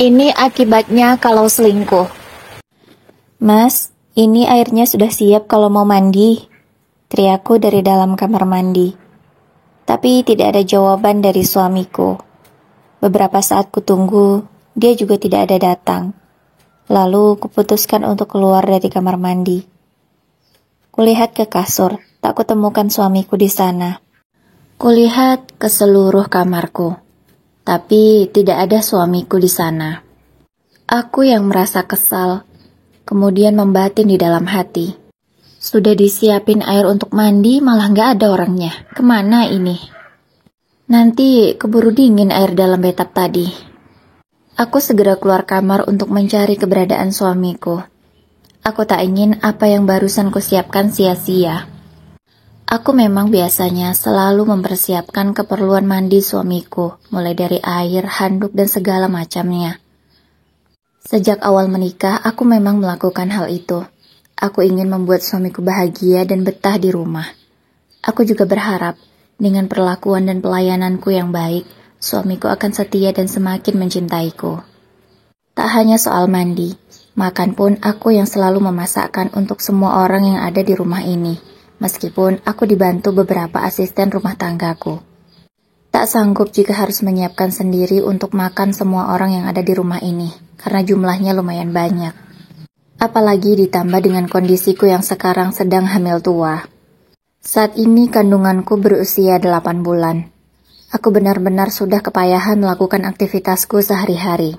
Ini akibatnya kalau selingkuh. Mas, ini airnya sudah siap kalau mau mandi. Teriakku dari dalam kamar mandi. Tapi tidak ada jawaban dari suamiku. Beberapa saat kutunggu, dia juga tidak ada datang. Lalu kuputuskan untuk keluar dari kamar mandi. Kulihat ke kasur, tak kutemukan suamiku di sana. Kulihat ke seluruh kamarku, tapi tidak ada suamiku di sana. Aku yang merasa kesal, kemudian membatin di dalam hati. Sudah disiapin air untuk mandi, malah gak ada orangnya. Kemana ini? Nanti keburu dingin air dalam bathtub tadi. Aku segera keluar kamar untuk mencari keberadaan suamiku. Aku tak ingin apa yang barusan kusiapkan sia-sia. Aku memang biasanya selalu mempersiapkan keperluan mandi suamiku, mulai dari air, handuk, dan segala macamnya. Sejak awal menikah, aku memang melakukan hal itu. Aku ingin membuat suamiku bahagia dan betah di rumah. Aku juga berharap, dengan perlakuan dan pelayananku yang baik, suamiku akan setia dan semakin mencintaiku. Tak hanya soal mandi, makan pun aku yang selalu memasakkan untuk semua orang yang ada di rumah ini, meskipun aku dibantu beberapa asisten rumah tanggaku. Tak sanggup jika harus menyiapkan sendiri untuk makan semua orang yang ada di rumah ini, karena jumlahnya lumayan banyak. Apalagi ditambah dengan kondisiku yang sekarang sedang hamil tua. Saat ini kandunganku berusia 8 bulan. Aku benar-benar sudah kepayahan melakukan aktivitasku sehari-hari.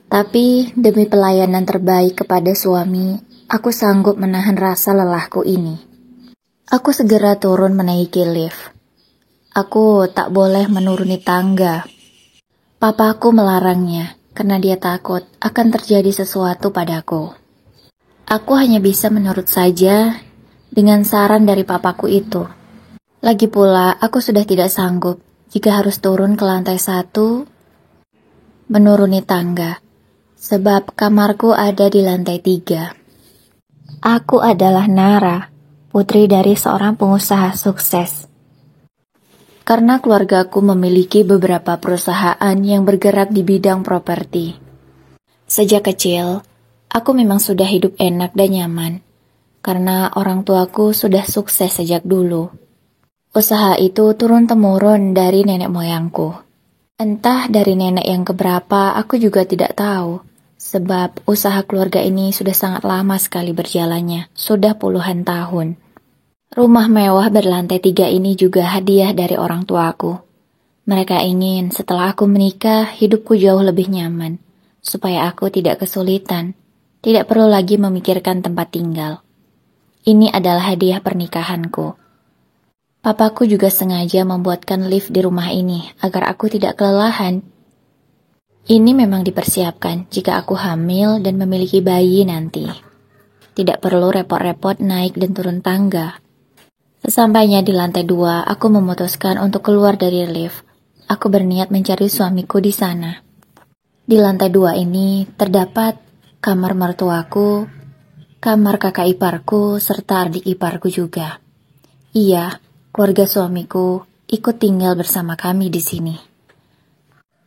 Tapi demi pelayanan terbaik kepada suami, aku sanggup menahan rasa lelahku ini. Aku segera turun menaiki lift. Aku tak boleh menuruni tangga. Papaku melarangnya karena dia takut akan terjadi sesuatu padaku. Aku hanya bisa menurut saja dengan saran dari papaku itu. Lagi pula, aku sudah tidak sanggup jika harus turun ke lantai 1 menuruni tangga, sebab kamarku ada di lantai 3. Aku adalah Nara, putri dari seorang pengusaha sukses. Karena keluargaku memiliki beberapa perusahaan yang bergerak di bidang properti. Sejak kecil, aku memang sudah hidup enak dan nyaman, karena orang tuaku sudah sukses sejak dulu. Usaha itu turun-temurun dari nenek moyangku. Entah dari nenek yang keberapa, aku juga tidak tahu, sebab usaha keluarga ini sudah sangat lama sekali berjalannya, sudah puluhan tahun. Rumah mewah berlantai 3 ini juga hadiah dari orang tuaku. Mereka ingin setelah aku menikah, hidupku jauh lebih nyaman, supaya aku tidak kesulitan. Tidak perlu lagi memikirkan tempat tinggal. Ini adalah hadiah pernikahanku. Papaku juga sengaja membuatkan lift di rumah ini agar aku tidak kelelahan. Ini memang dipersiapkan jika aku hamil dan memiliki bayi nanti. Tidak perlu repot-repot naik dan turun tangga. Sesampainya di lantai 2, aku memutuskan untuk keluar dari lift. Aku berniat mencari suamiku di sana. Di lantai 2 ini terdapat kamar mertuaku, kamar kakak iparku, serta adik iparku juga. Iya, keluarga suamiku ikut tinggal bersama kami di sini.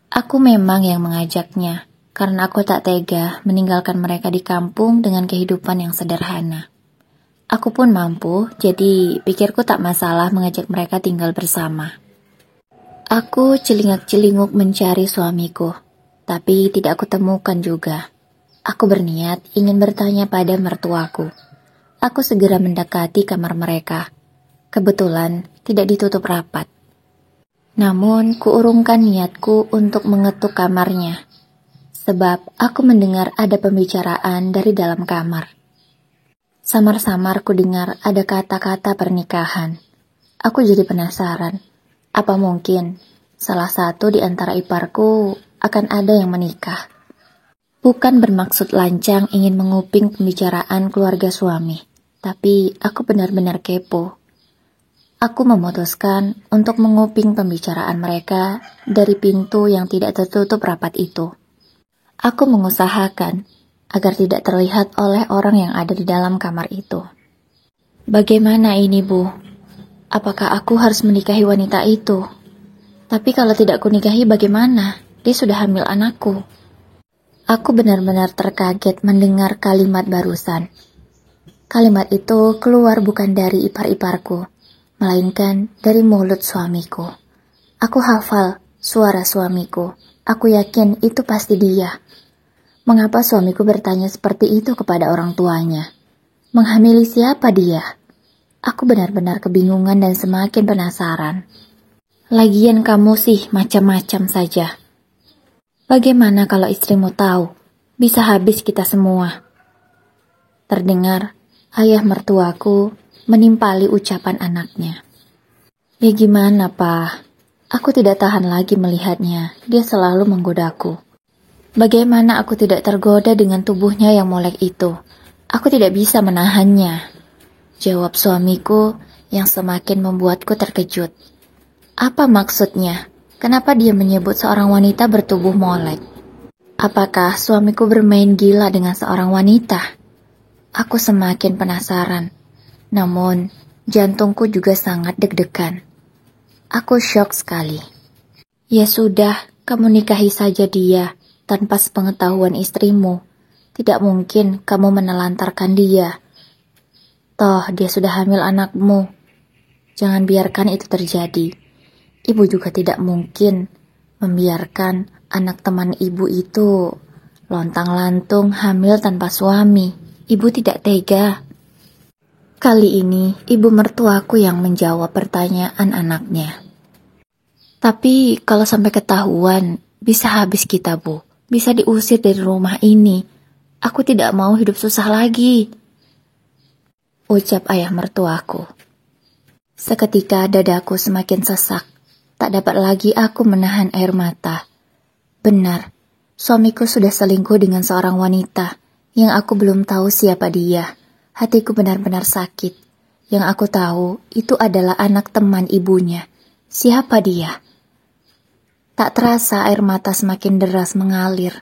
Aku memang yang mengajaknya, karena aku tak tega meninggalkan mereka di kampung dengan kehidupan yang sederhana. Aku pun mampu, jadi pikirku tak masalah mengajak mereka tinggal bersama. Aku celingak-celinguk mencari suamiku, tapi tidak aku temukan juga. Aku berniat ingin bertanya pada mertuaku. Aku segera mendekati kamar mereka. Kebetulan tidak ditutup rapat. Namun kuurungkan niatku untuk mengetuk kamarnya, sebab aku mendengar ada pembicaraan dari dalam kamar. Samar-samar ku dengar ada kata-kata pernikahan. Aku jadi penasaran, apa mungkin salah satu di antara iparku akan ada yang menikah. Bukan bermaksud lancang ingin menguping pembicaraan keluarga suami, tapi aku benar-benar kepo. Aku memutuskan untuk menguping pembicaraan mereka dari pintu yang tidak tertutup rapat itu. Aku mengusahakan agar tidak terlihat oleh orang yang ada di dalam kamar itu. Bagaimana ini, Bu? Apakah aku harus menikahi wanita itu? Tapi kalau tidak kunikahi bagaimana? Dia sudah hamil anakku. Aku benar-benar terkaget mendengar kalimat barusan. Kalimat itu keluar bukan dari ipar-iparku, melainkan dari mulut suamiku. Aku hafal suara suamiku. Aku yakin itu pasti dia. Mengapa suamiku bertanya seperti itu kepada orang tuanya? Menghamili siapa dia? Aku benar-benar kebingungan dan semakin penasaran. Lagian kamu sih macam-macam saja. Bagaimana kalau istrimu tahu? Bisa habis kita semua. Terdengar ayah mertuaku menimpali ucapan anaknya. Ya gimana, Pak? Aku tidak tahan lagi melihatnya. Dia selalu menggodaku. Bagaimana aku tidak tergoda dengan tubuhnya yang molek itu? Aku tidak bisa menahannya. Jawab suamiku yang semakin membuatku terkejut. Apa maksudnya? Kenapa dia menyebut seorang wanita bertubuh molek? Apakah suamiku bermain gila dengan seorang wanita? Aku semakin penasaran. Namun, jantungku juga sangat deg-degan. Aku syok sekali. Ya sudah, kamu nikahi saja dia tanpa sepengetahuan istrimu. Tidak mungkin kamu menelantarkan dia. Toh, dia sudah hamil anakmu. Jangan biarkan itu terjadi. Ibu juga tidak mungkin membiarkan anak teman ibu itu lontang-lantung hamil tanpa suami. Ibu tidak tega. Kali ini ibu mertuaku yang menjawab pertanyaan anaknya. Tapi kalau sampai ketahuan, bisa habis kita, Bu. Bisa diusir dari rumah ini. Aku tidak mau hidup susah lagi, ucap ayah mertuaku. Seketika dadaku semakin sesak. Tak dapat lagi aku menahan air mata. Benar, suamiku sudah selingkuh dengan seorang wanita yang aku belum tahu siapa dia. Hatiku benar-benar sakit. Yang aku tahu itu adalah anak teman ibunya. Siapa dia? Tak terasa air mata semakin deras mengalir.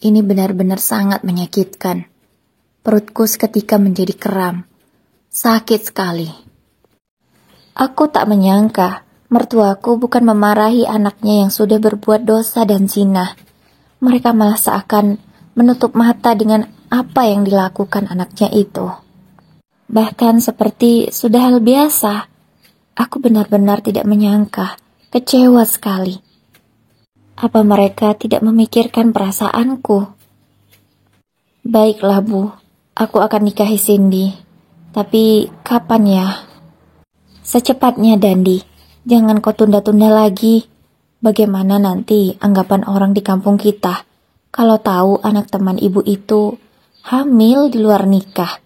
Ini benar-benar sangat menyakitkan. Perutku seketika menjadi kram. Sakit sekali. Aku tak menyangka mertuaku bukan memarahi anaknya yang sudah berbuat dosa dan zina. Mereka malah seakan menutup mata dengan apa yang dilakukan anaknya itu. Bahkan seperti sudah hal biasa. Aku benar-benar tidak menyangka, kecewa sekali. Apa mereka tidak memikirkan perasaanku? Baiklah, Bu, aku akan nikahi Cindy. Tapi kapan ya? Secepatnya, Dandi. Jangan kau tunda-tunda lagi. Bagaimana nanti anggapan orang di kampung kita kalau tahu anak teman ibu itu hamil di luar nikah?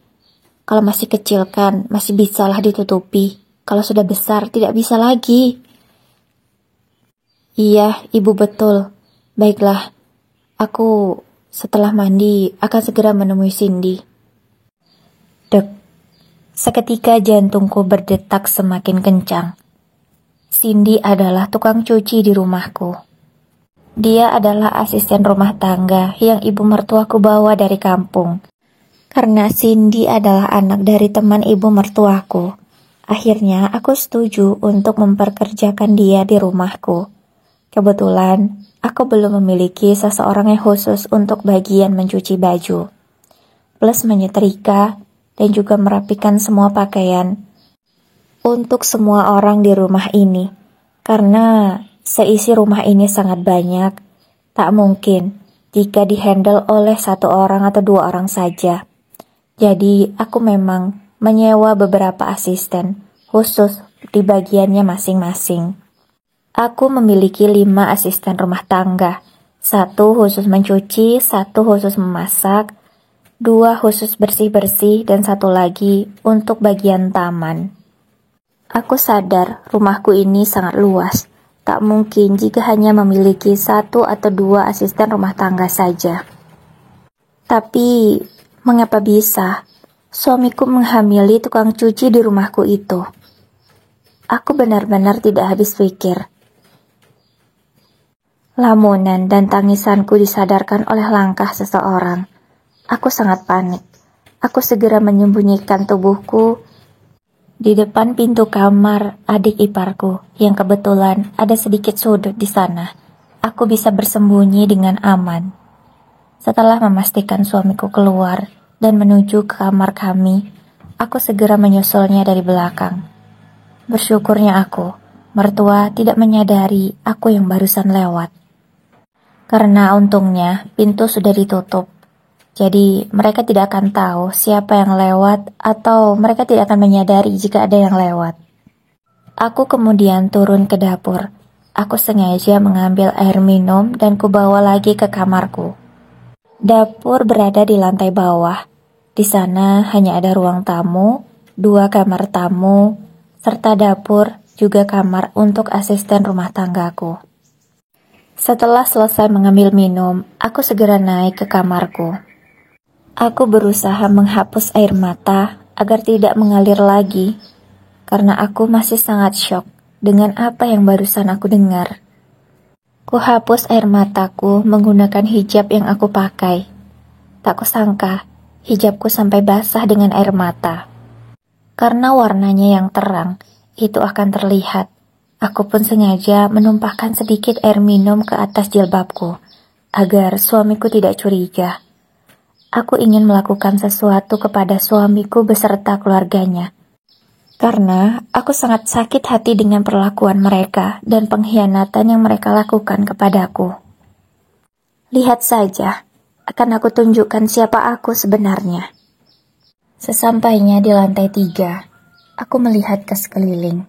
Kalau masih kecil kan masih bisalah ditutupi. Kalau sudah besar tidak bisa lagi. Iya, ibu betul. Baiklah, aku setelah mandi akan segera menemui Cindy. Dek, seketika jantungku berdetak semakin kencang. Cindy adalah tukang cuci di rumahku. Dia adalah asisten rumah tangga yang ibu mertuaku bawa dari kampung. Karena Cindy adalah anak dari teman ibu mertuaku, akhirnya aku setuju untuk memperkerjakan dia di rumahku. Kebetulan, aku belum memiliki seseorang yang khusus untuk bagian mencuci baju, plus menyetrika dan juga merapikan semua pakaian untuk semua orang di rumah ini. Karena seisi rumah ini sangat banyak, tak mungkin jika dihandle oleh satu orang atau dua orang saja. Jadi aku memang menyewa beberapa asisten khusus di bagiannya masing-masing. Aku memiliki 5 asisten rumah tangga, 1 khusus mencuci, 1 khusus memasak, 2 khusus bersih-bersih, dan 1 lagi untuk bagian taman. Aku sadar rumahku ini sangat luas. Tak mungkin jika hanya memiliki 1 atau 2 asisten rumah tangga saja. Tapi, mengapa bisa suamiku menghamili tukang cuci di rumahku itu? Aku benar-benar tidak habis pikir. Lamunan dan tangisanku disadarkan oleh langkah seseorang. Aku sangat panik. Aku segera menyembunyikan tubuhku di depan pintu kamar adik iparku yang kebetulan ada sedikit sudut di sana. Aku bisa bersembunyi dengan aman. Setelah memastikan suamiku keluar dan menuju ke kamar kami, aku segera menyusulnya dari belakang. Bersyukurnya aku, mertua tidak menyadari aku yang barusan lewat. Karena untungnya pintu sudah ditutup. Jadi mereka tidak akan tahu siapa yang lewat atau mereka tidak akan menyadari jika ada yang lewat. Aku kemudian turun ke dapur. Aku sengaja mengambil air minum dan kubawa lagi ke kamarku. Dapur berada di lantai bawah. Di sana hanya ada ruang tamu, 2 kamar tamu, serta dapur juga kamar untuk asisten rumah tanggaku. Setelah selesai mengambil minum, aku segera naik ke kamarku. Aku berusaha menghapus air mata agar tidak mengalir lagi, karena aku masih sangat syok dengan apa yang barusan aku dengar. Ku hapus air mataku menggunakan hijab yang aku pakai. Tak kusangka, hijabku sampai basah dengan air mata. Karena warnanya yang terang, itu akan terlihat. Aku pun sengaja menumpahkan sedikit air minum ke atas jilbabku, agar suamiku tidak curiga. Aku ingin melakukan sesuatu kepada suamiku beserta keluarganya. Karena aku sangat sakit hati dengan perlakuan mereka dan pengkhianatan yang mereka lakukan kepadaku. Lihat saja, akan aku tunjukkan siapa aku sebenarnya. Sesampainya di lantai 3, aku melihat ke sekeliling.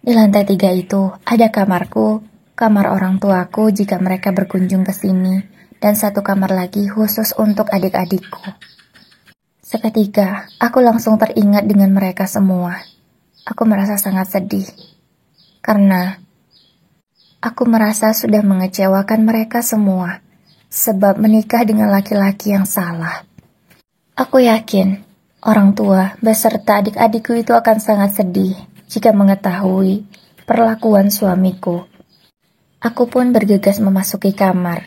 Di lantai 3 itu ada kamarku, kamar orang tuaku jika mereka berkunjung ke sini, dan 1 kamar lagi khusus untuk adik-adikku. Seketika, aku langsung teringat dengan mereka semua. Aku merasa sangat sedih. Karena aku merasa sudah mengecewakan mereka semua, sebab menikah dengan laki-laki yang salah. Aku yakin, orang tua beserta adik-adikku itu akan sangat sedih jika mengetahui perlakuan suamiku. Aku pun bergegas memasuki kamar.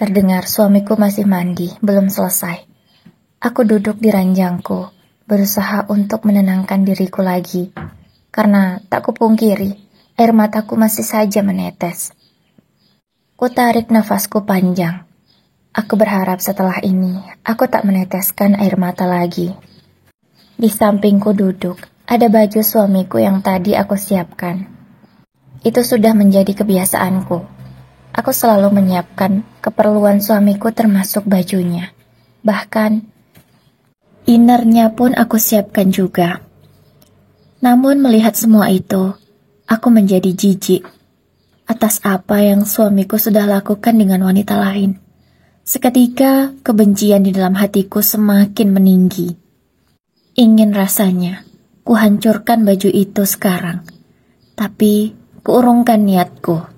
Terdengar suamiku masih mandi, belum selesai. Aku duduk di ranjangku, berusaha untuk menenangkan diriku lagi, karena tak kupungkiri, air mataku masih saja menetes. Ku tarik nafasku panjang. Aku berharap setelah ini, aku tak meneteskan air mata lagi. Di sampingku duduk, ada baju suamiku yang tadi aku siapkan. Itu sudah menjadi kebiasaanku. Aku selalu menyiapkan keperluan suamiku termasuk bajunya. Bahkan innernya pun aku siapkan juga. Namun melihat semua itu, aku menjadi jijik atas apa yang suamiku sudah lakukan dengan wanita lain. Seketika kebencian di dalam hatiku semakin meninggi. Ingin rasanya ku hancurkan baju itu sekarang. Tapi kuurungkan niatku.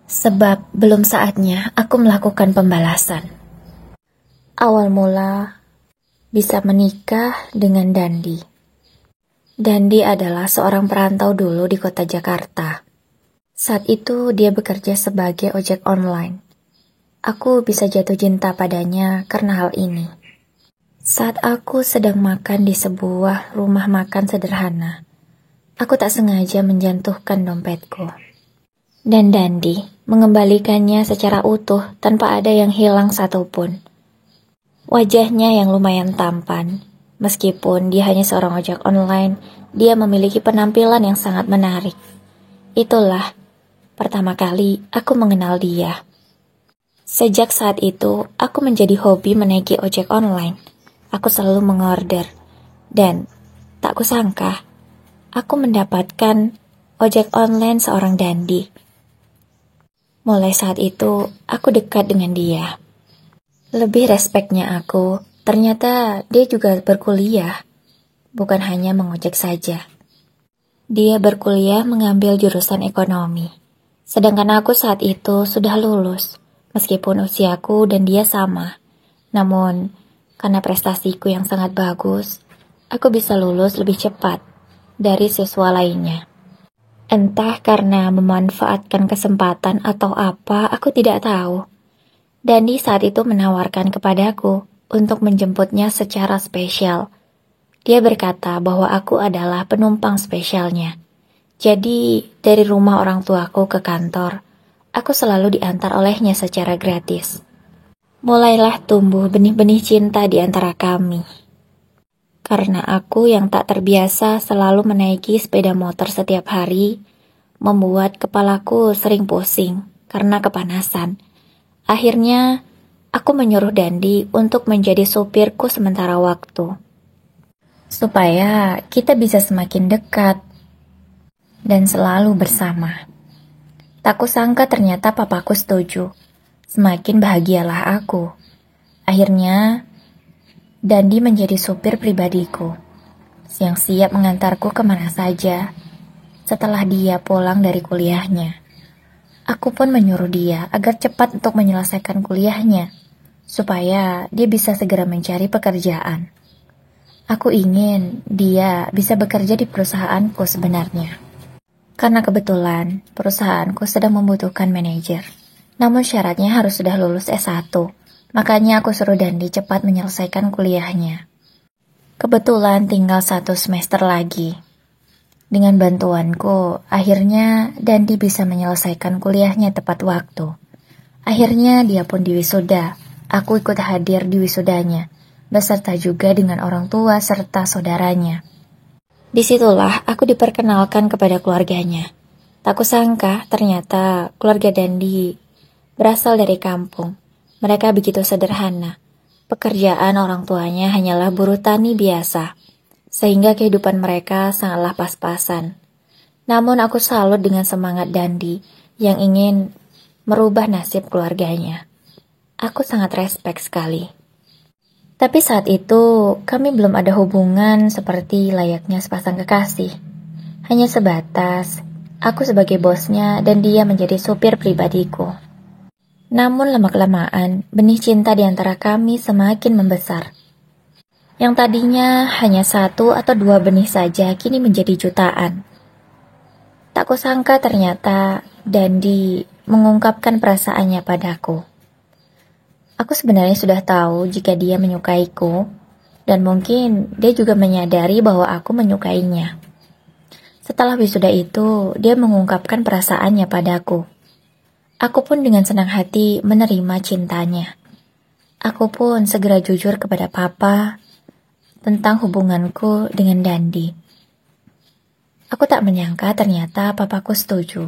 Sebab belum saatnya aku melakukan pembalasan. Awal mula bisa menikah dengan Dandi. Dandi adalah seorang perantau dulu di kota Jakarta. Saat itu dia bekerja sebagai ojek online. Aku bisa jatuh cinta padanya karena hal ini. Saat aku sedang makan di sebuah rumah makan sederhana, aku tak sengaja menjatuhkan dompetku. Dan Dandi mengembalikannya secara utuh tanpa ada yang hilang satupun. Wajahnya yang lumayan tampan, meskipun dia hanya seorang ojek online, dia memiliki penampilan yang sangat menarik. Itulah pertama kali aku mengenal dia. Sejak saat itu, aku menjadi hobi menaiki ojek online. Aku selalu mengorder, dan tak kusangka, aku mendapatkan ojek online seorang Dandi. Mulai saat itu, aku dekat dengan dia. Lebih respeknya aku, ternyata dia juga berkuliah, bukan hanya mengojek saja. Dia berkuliah mengambil jurusan ekonomi, sedangkan aku saat itu sudah lulus, meskipun usiaku dan dia sama. Namun, karena prestasiku yang sangat bagus, aku bisa lulus lebih cepat dari siswa lainnya. Entah karena memanfaatkan kesempatan atau apa, aku tidak tahu. Dandi saat itu menawarkan kepadaku untuk menjemputnya secara spesial. Dia berkata bahwa aku adalah penumpang spesialnya. Jadi, dari rumah orang tuaku ke kantor, aku selalu diantar olehnya secara gratis. Mulailah tumbuh benih-benih cinta di antara kami. Karena aku yang tak terbiasa selalu menaiki sepeda motor setiap hari, membuat kepalaku sering pusing karena kepanasan. Akhirnya, aku menyuruh Dandi untuk menjadi supirku sementara waktu. Supaya kita bisa semakin dekat dan selalu bersama. Tak kusangka ternyata papaku setuju. Semakin bahagialah aku. Akhirnya, Dandi menjadi supir pribadiku, yang siap mengantarku kemana saja setelah dia pulang dari kuliahnya. Aku pun menyuruh dia agar cepat untuk menyelesaikan kuliahnya, supaya dia bisa segera mencari pekerjaan. Aku ingin dia bisa bekerja di perusahaanku sebenarnya. Karena kebetulan perusahaanku sedang membutuhkan manajer. Namun syaratnya harus sudah lulus S1. Makanya aku suruh Dandi cepat menyelesaikan kuliahnya. Kebetulan tinggal 1 semester lagi. Dengan bantuanku, akhirnya Dandi bisa menyelesaikan kuliahnya tepat waktu. Akhirnya dia pun diwisuda. Aku ikut hadir di wisudanya, beserta juga dengan orang tua serta saudaranya. Disitulah aku diperkenalkan kepada keluarganya. Tak kusangka ternyata keluarga Dandi berasal dari kampung. Mereka begitu sederhana. Pekerjaan orang tuanya hanyalah buruh tani biasa, sehingga kehidupan mereka sangatlah pas-pasan. Namun aku salut dengan semangat Dandi yang ingin merubah nasib keluarganya. Aku sangat respek sekali. Tapi saat itu kami belum ada hubungan seperti layaknya sepasang kekasih. Hanya sebatas aku sebagai bosnya dan dia menjadi supir pribadiku. Namun lama-kelamaan, benih cinta di antara kami semakin membesar. Yang tadinya hanya 1 atau 2 benih saja, kini menjadi jutaan. Tak kusangka ternyata Dandi mengungkapkan perasaannya padaku. Aku sebenarnya sudah tahu jika dia menyukaiku, dan mungkin dia juga menyadari bahwa aku menyukainya. Setelah wisuda itu, dia mengungkapkan perasaannya padaku. Aku pun dengan senang hati menerima cintanya. Aku pun segera jujur kepada papa tentang hubunganku dengan Dandi. Aku tak menyangka ternyata papaku setuju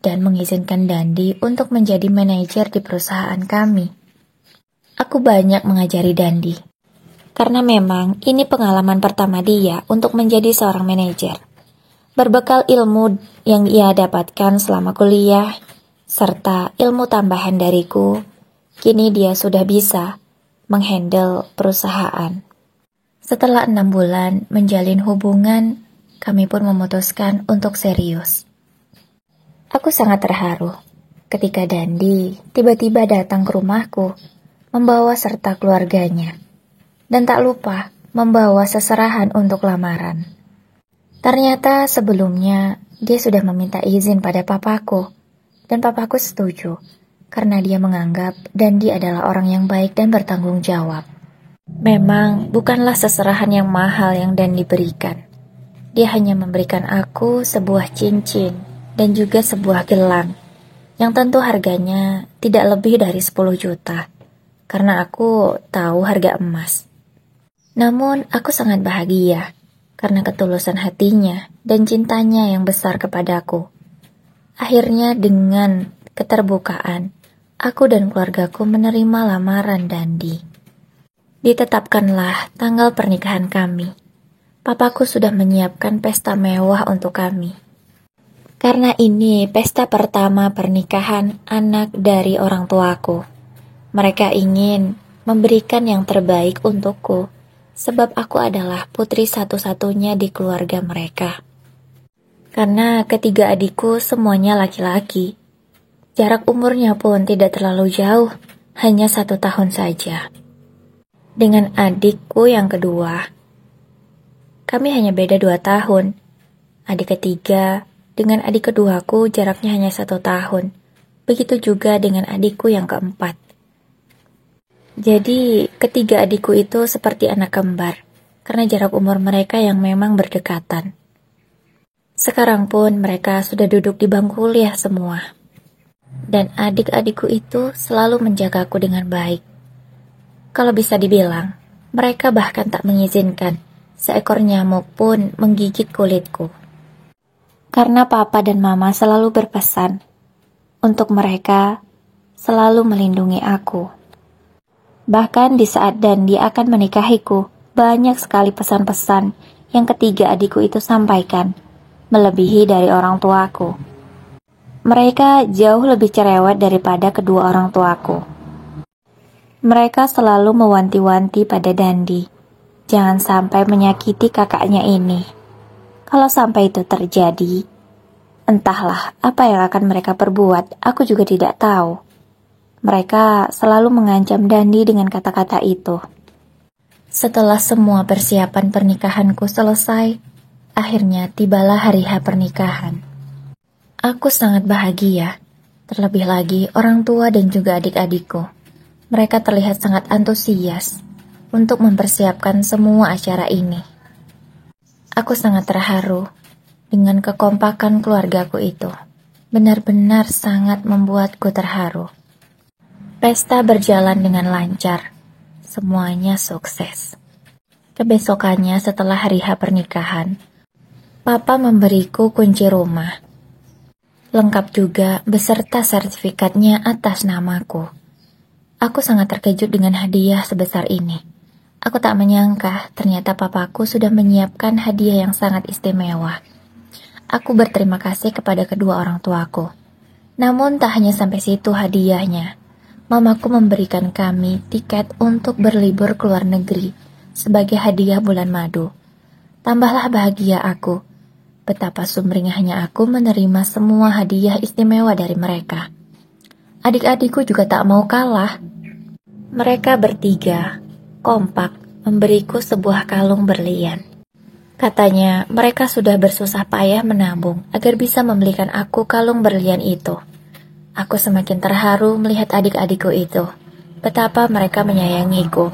dan mengizinkan Dandi untuk menjadi manajer di perusahaan kami. Aku banyak mengajari Dandi, karena memang ini pengalaman pertama dia untuk menjadi seorang manajer. Berbekal ilmu yang ia dapatkan selama kuliah, serta ilmu tambahan dariku, kini dia sudah bisa menghandle perusahaan. Setelah 6 bulan menjalin hubungan, kami pun memutuskan untuk serius. Aku sangat terharu ketika Dandi tiba-tiba datang ke rumahku, membawa serta keluarganya, dan tak lupa membawa seserahan untuk lamaran. Ternyata sebelumnya dia sudah meminta izin pada papaku, dan papaku setuju, karena dia menganggap Dandi adalah orang yang baik dan bertanggung jawab. Memang bukanlah seserahan yang mahal yang Dandi berikan. Dia hanya memberikan aku sebuah cincin dan juga sebuah gelang, yang tentu harganya tidak lebih dari 10 juta, karena aku tahu harga emas. Namun aku sangat bahagia, karena ketulusan hatinya dan cintanya yang besar kepadaku. Akhirnya dengan keterbukaan, aku dan keluargaku menerima lamaran Dandi. Ditetapkanlah tanggal pernikahan kami. Papaku sudah menyiapkan pesta mewah untuk kami. Karena ini pesta pertama pernikahan anak dari orang tuaku. Mereka ingin memberikan yang terbaik untukku, sebab aku adalah putri satu-satunya di keluarga mereka. Karena ketiga adikku semuanya laki-laki. Jarak umurnya pun tidak terlalu jauh, hanya 1 tahun saja. Dengan adikku yang kedua, kami hanya beda 2 tahun. Adik ketiga dengan adik keduaku jaraknya hanya 1 tahun. Begitu juga dengan adikku yang keempat. Jadi ketiga adikku itu seperti anak kembar, karena jarak umur mereka yang memang berdekatan. Sekarang pun mereka sudah duduk di bangku kuliah semua. Dan adik-adikku itu selalu menjagaku dengan baik. Kalau bisa dibilang, mereka bahkan tak mengizinkan seekor nyamuk pun menggigit kulitku. Karena papa dan mama selalu berpesan untuk mereka selalu melindungi aku. Bahkan di saat Dandi akan menikahiku, banyak sekali pesan-pesan yang ketiga adikku itu sampaikan, melebihi dari orang tuaku. Mereka jauh lebih cerewet daripada kedua orang tuaku. Mereka selalu mewanti-wanti pada Dandi, jangan sampai menyakiti kakaknya ini. Kalau sampai itu terjadi, entahlah apa yang akan mereka perbuat, aku juga tidak tahu. Mereka selalu mengancam Dandi dengan kata-kata itu. Setelah semua persiapan pernikahanku selesai, akhirnya tibalah hari H pernikahan. Aku sangat bahagia, terlebih lagi orang tua dan juga adik-adikku. Mereka terlihat sangat antusias untuk mempersiapkan semua acara ini. Aku sangat terharu dengan kekompakan keluargaku itu. Benar-benar sangat membuatku terharu. Pesta berjalan dengan lancar. Semuanya sukses. Kebesokannya setelah hari H pernikahan, Papa memberiku kunci rumah. Lengkap juga beserta sertifikatnya atas namaku. Aku sangat terkejut dengan hadiah sebesar ini. Aku tak menyangka ternyata papaku sudah menyiapkan hadiah yang sangat istimewa. Aku berterima kasih kepada kedua orang tuaku. Namun tak hanya sampai situ hadiahnya. Mamaku memberikan kami tiket untuk berlibur ke luar negeri sebagai hadiah bulan madu. Tambahlah bahagia aku. Betapa sumringahnya aku menerima semua hadiah istimewa dari mereka. Adik-adikku juga tak mau kalah. Mereka bertiga, kompak, memberiku sebuah kalung berlian. Katanya, mereka sudah bersusah payah menabung agar bisa membelikan aku kalung berlian itu. Aku semakin terharu melihat adik-adikku itu. Betapa mereka menyayangiku.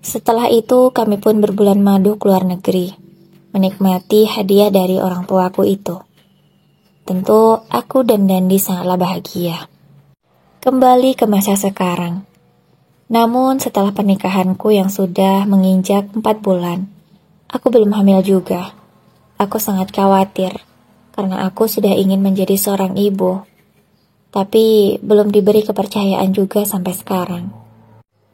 Setelah itu, kami pun berbulan madu ke luar negeri. Menikmati hadiah dari orang tuaku itu. Tentu aku dan Dandi sangatlah bahagia. Kembali ke masa sekarang. Namun setelah pernikahanku yang sudah menginjak 4 bulan, aku belum hamil juga. Aku sangat khawatir, karena aku sudah ingin menjadi seorang ibu. Tapi belum diberi kepercayaan juga sampai sekarang.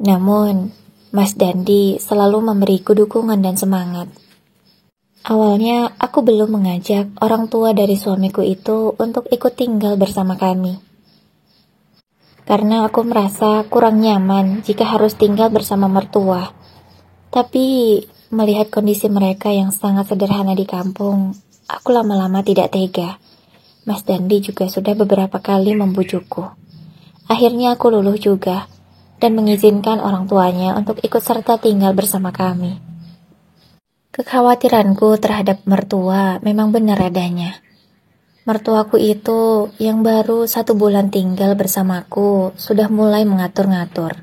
Namun, Mas Dandi selalu memberiku dukungan dan semangat. Awalnya, aku belum mengajak orang tua dari suamiku itu untuk ikut tinggal bersama kami. Karena aku merasa kurang nyaman jika harus tinggal bersama mertua. Tapi, melihat kondisi mereka yang sangat sederhana di kampung, aku lama-lama tidak tega. Mas Dandi juga sudah beberapa kali membujukku. Akhirnya aku luluh juga, dan mengizinkan orang tuanya untuk ikut serta tinggal bersama kami. Kekhawatiranku terhadap mertua memang benar adanya. Mertuaku itu yang baru 1 bulan tinggal bersamaku sudah mulai mengatur-ngatur.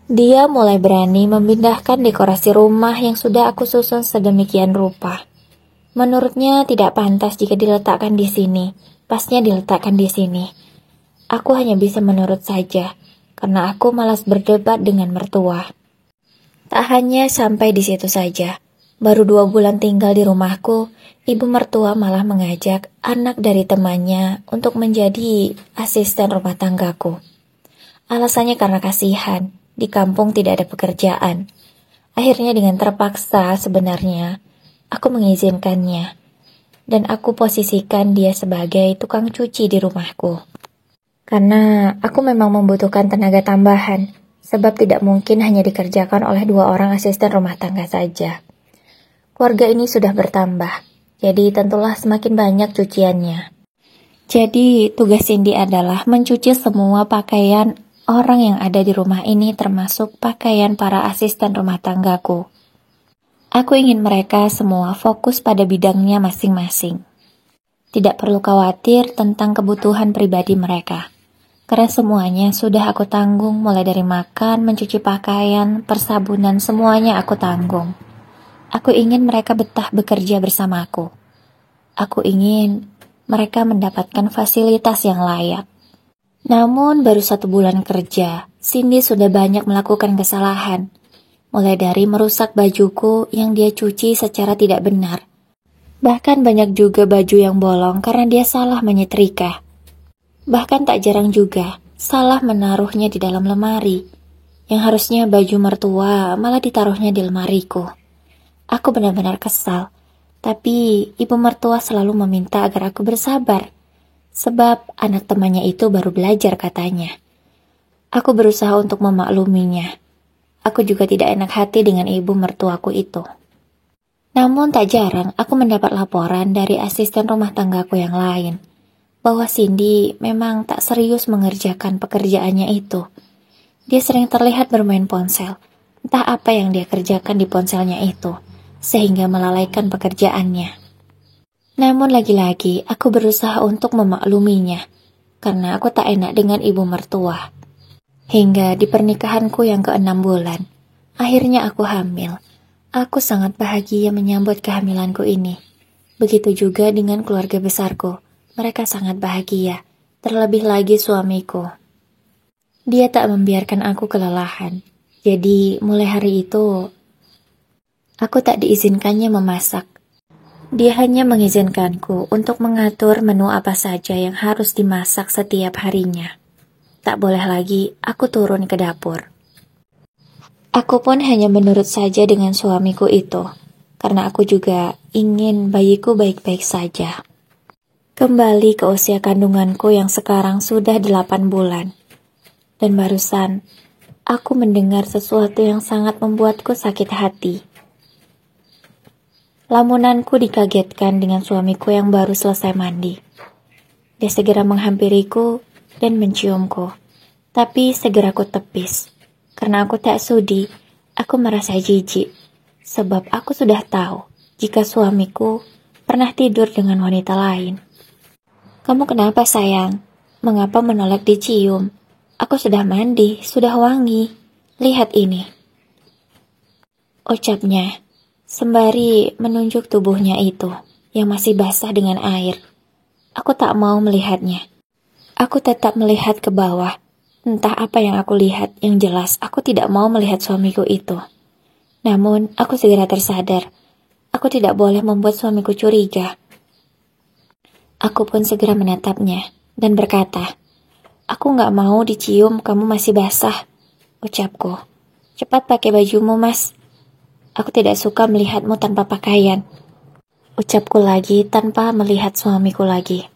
Dia mulai berani memindahkan dekorasi rumah yang sudah aku susun sedemikian rupa. Menurutnya tidak pantas jika diletakkan di sini, pasnya diletakkan di sini. Aku hanya bisa menurut saja, karena aku malas berdebat dengan mertua. Tak hanya sampai di situ saja. Baru 2 bulan tinggal di rumahku, ibu mertua malah mengajak anak dari temannya untuk menjadi asisten rumah tanggaku. Alasannya karena kasihan, di kampung tidak ada pekerjaan. Akhirnya dengan terpaksa sebenarnya, aku mengizinkannya. Dan aku posisikan dia sebagai tukang cuci di rumahku. Karena aku memang membutuhkan tenaga tambahan, sebab tidak mungkin hanya dikerjakan oleh 2 orang asisten rumah tangga saja. Keluarga ini sudah bertambah, jadi tentulah semakin banyak cuciannya. Jadi tugas Cindy adalah mencuci semua pakaian orang yang ada di rumah ini termasuk pakaian para asisten rumah tanggaku. Aku ingin mereka semua fokus pada bidangnya masing-masing. Tidak perlu khawatir tentang kebutuhan pribadi mereka. Karena semuanya sudah aku tanggung mulai dari makan, mencuci pakaian, persabunan, semuanya aku tanggung. Aku ingin mereka betah bekerja bersamaku. Aku ingin mereka mendapatkan fasilitas yang layak. Namun baru 1 bulan kerja, Cindy sudah banyak melakukan kesalahan. Mulai dari merusak bajuku yang dia cuci secara tidak benar. Bahkan banyak juga baju yang bolong karena dia salah menyetrika. Bahkan tak jarang juga salah menaruhnya di dalam lemari. Yang harusnya baju mertua malah ditaruhnya di lemariku. Aku benar-benar kesal. Tapi ibu mertua selalu meminta agar aku bersabar. Sebab anak temannya itu baru belajar katanya. Aku berusaha untuk memakluminya. Aku juga tidak enak hati dengan ibu mertuaku itu. Namun tak jarang aku mendapat laporan dari asisten rumah tanggaku yang lain. Bahwa Cindy memang tak serius mengerjakan pekerjaannya itu. Dia sering terlihat bermain ponsel. Entah apa yang dia kerjakan di ponselnya itu. Sehingga melalaikan pekerjaannya. Namun lagi-lagi aku berusaha untuk memakluminya, karena aku tak enak dengan ibu mertua. Hingga di pernikahanku yang ke-6 bulan, akhirnya aku hamil. Aku sangat bahagia menyambut kehamilanku ini. Begitu juga dengan keluarga besarku, mereka sangat bahagia, terlebih lagi suamiku. Dia tak membiarkan aku kelelahan, jadi mulai hari itu aku tak diizinkannya memasak. Dia hanya mengizinkanku untuk mengatur menu apa saja yang harus dimasak setiap harinya. Tak boleh lagi aku turun ke dapur. Aku pun hanya menurut saja dengan suamiku itu, karena aku juga ingin bayiku baik-baik saja. Kembali ke usia kandunganku yang sekarang sudah 8 bulan. Dan barusan, aku mendengar sesuatu yang sangat membuatku sakit hati. Lamunanku dikagetkan dengan suamiku yang baru selesai mandi. Dia segera menghampiriku dan menciumku. Tapi segera aku tepis. Karena aku tak sudi, aku merasa jijik. Sebab aku sudah tahu jika suamiku pernah tidur dengan wanita lain. Kamu kenapa sayang? Mengapa menolak dicium? Aku sudah mandi, sudah wangi. Lihat ini. Ucapnya. Sembari menunjuk tubuhnya itu, yang masih basah dengan air. Aku tak mau melihatnya. Aku tetap melihat ke bawah. Entah apa yang aku lihat, yang jelas aku tidak mau melihat suamiku itu. Namun, aku segera tersadar. Aku tidak boleh membuat suamiku curiga. Aku pun segera menatapnya, dan berkata, "Aku gak mau dicium, kamu masih basah," ucapku. "Cepat pakai bajumu, Mas. Aku tidak suka melihatmu tanpa pakaian," ucapku lagi tanpa melihat suamiku lagi.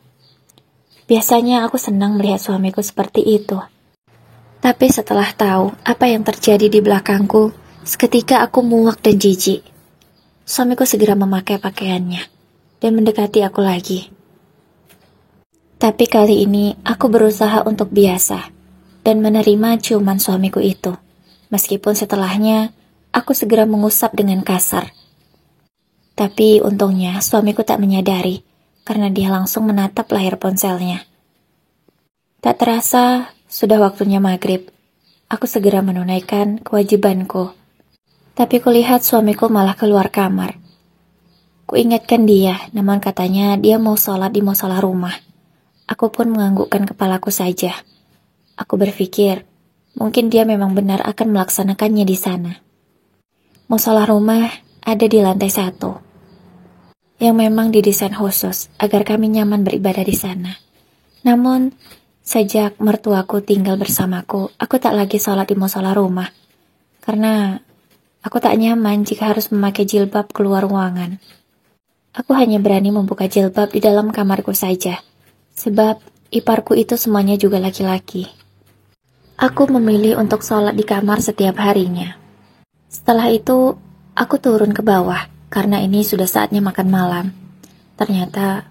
Biasanya aku senang melihat suamiku seperti itu. Tapi setelah tahu apa yang terjadi di belakangku, seketika aku muak dan jijik. Suamiku segera memakai pakaiannya dan mendekati aku lagi. Tapi kali ini aku berusaha untuk biasa dan menerima ciuman suamiku itu. Meskipun setelahnya aku segera mengusap dengan kasar. Tapi untungnya suamiku tak menyadari, karena dia langsung menatap layar ponselnya. Tak terasa, sudah waktunya maghrib. Aku segera menunaikan kewajibanku. Tapi kulihat suamiku malah keluar kamar. Kuingatkan dia, namun katanya dia mau sholat di musola rumah. Aku pun menganggukkan kepalaku saja. Aku berpikir, mungkin dia memang benar akan melaksanakannya di sana. Musola rumah ada di lantai 1, yang memang didesain khusus agar kami nyaman beribadah di sana. Namun, sejak mertuaku tinggal bersamaku, aku tak lagi sholat di musola rumah, karena aku tak nyaman jika harus memakai jilbab keluar ruangan. Aku hanya berani membuka jilbab di dalam kamarku saja, sebab iparku itu semuanya juga laki-laki. Aku memilih untuk sholat di kamar setiap harinya. Setelah itu, aku turun ke bawah, karena ini sudah saatnya makan malam. Ternyata,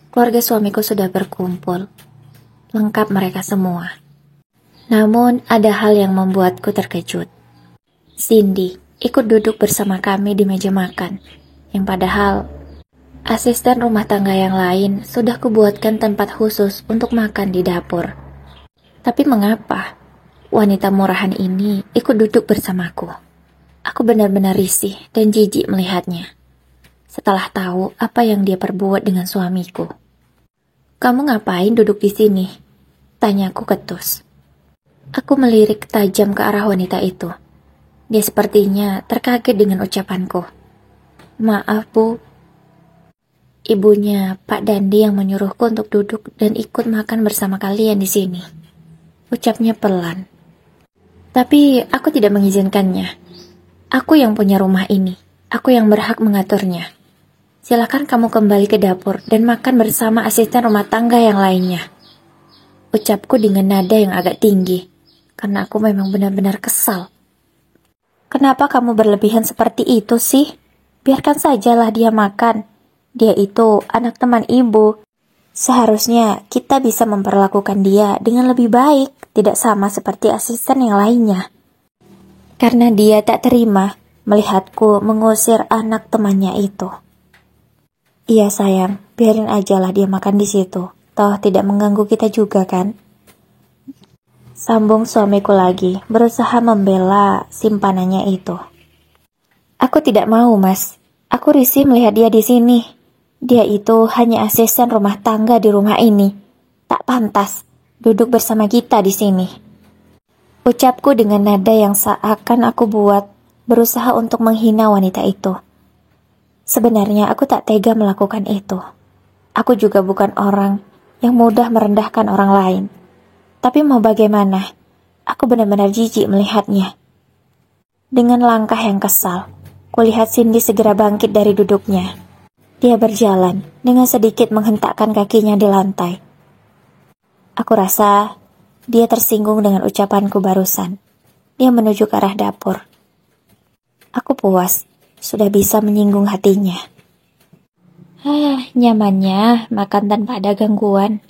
keluarga suamiku sudah berkumpul. Lengkap mereka semua. Namun, ada hal yang membuatku terkejut. Cindy ikut duduk bersama kami di meja makan, yang padahal asisten rumah tangga yang lain sudah kubuatkan tempat khusus untuk makan di dapur. Tapi mengapa wanita murahan ini ikut duduk bersamaku? Aku benar-benar risih dan jijik melihatnya. Setelah tahu apa yang dia perbuat dengan suamiku. "Kamu ngapain duduk di sini?" Tanyaku ketus. Aku melirik tajam ke arah wanita itu. Dia sepertinya terkaget dengan ucapanku. Maaf, Bu. Ibunya Pak Dandi yang menyuruhku untuk duduk dan ikut makan bersama kalian di sini. Ucapnya pelan. Tapi aku tidak mengizinkannya. Aku yang punya rumah ini. Aku yang berhak mengaturnya. Silakan kamu kembali ke dapur dan makan bersama asisten rumah tangga yang lainnya. Ucapku dengan nada yang agak tinggi, karena aku memang benar-benar kesal. Kenapa kamu berlebihan seperti itu sih? Biarkan sajalah dia makan. Dia itu anak teman ibu. Seharusnya kita bisa memperlakukan dia dengan lebih baik, tidak sama seperti asisten yang lainnya. Karena dia tak terima melihatku mengusir anak temannya itu. Iya sayang, biarin ajalah dia makan di situ. Toh tidak mengganggu kita juga kan? Sambung suamiku lagi, berusaha membela simpanannya itu. Aku tidak mau, Mas. Aku risih melihat dia di sini. Dia itu hanya asisten rumah tangga di rumah ini. Tak pantas duduk bersama kita di sini. Ucapku dengan nada yang seakan aku buat berusaha untuk menghina wanita itu. Sebenarnya aku tak tega melakukan itu. Aku juga bukan orang yang mudah merendahkan orang lain. Tapi mau bagaimana? Aku benar-benar jijik melihatnya. Dengan langkah yang kesal, kulihat Cindy segera bangkit dari duduknya. Dia berjalan dengan sedikit menghentakkan kakinya di lantai. Aku rasa dia tersinggung dengan ucapanku barusan. Dia menuju ke arah dapur. Aku puas, sudah bisa menyinggung hatinya. Nyamannya makan tanpa ada gangguan.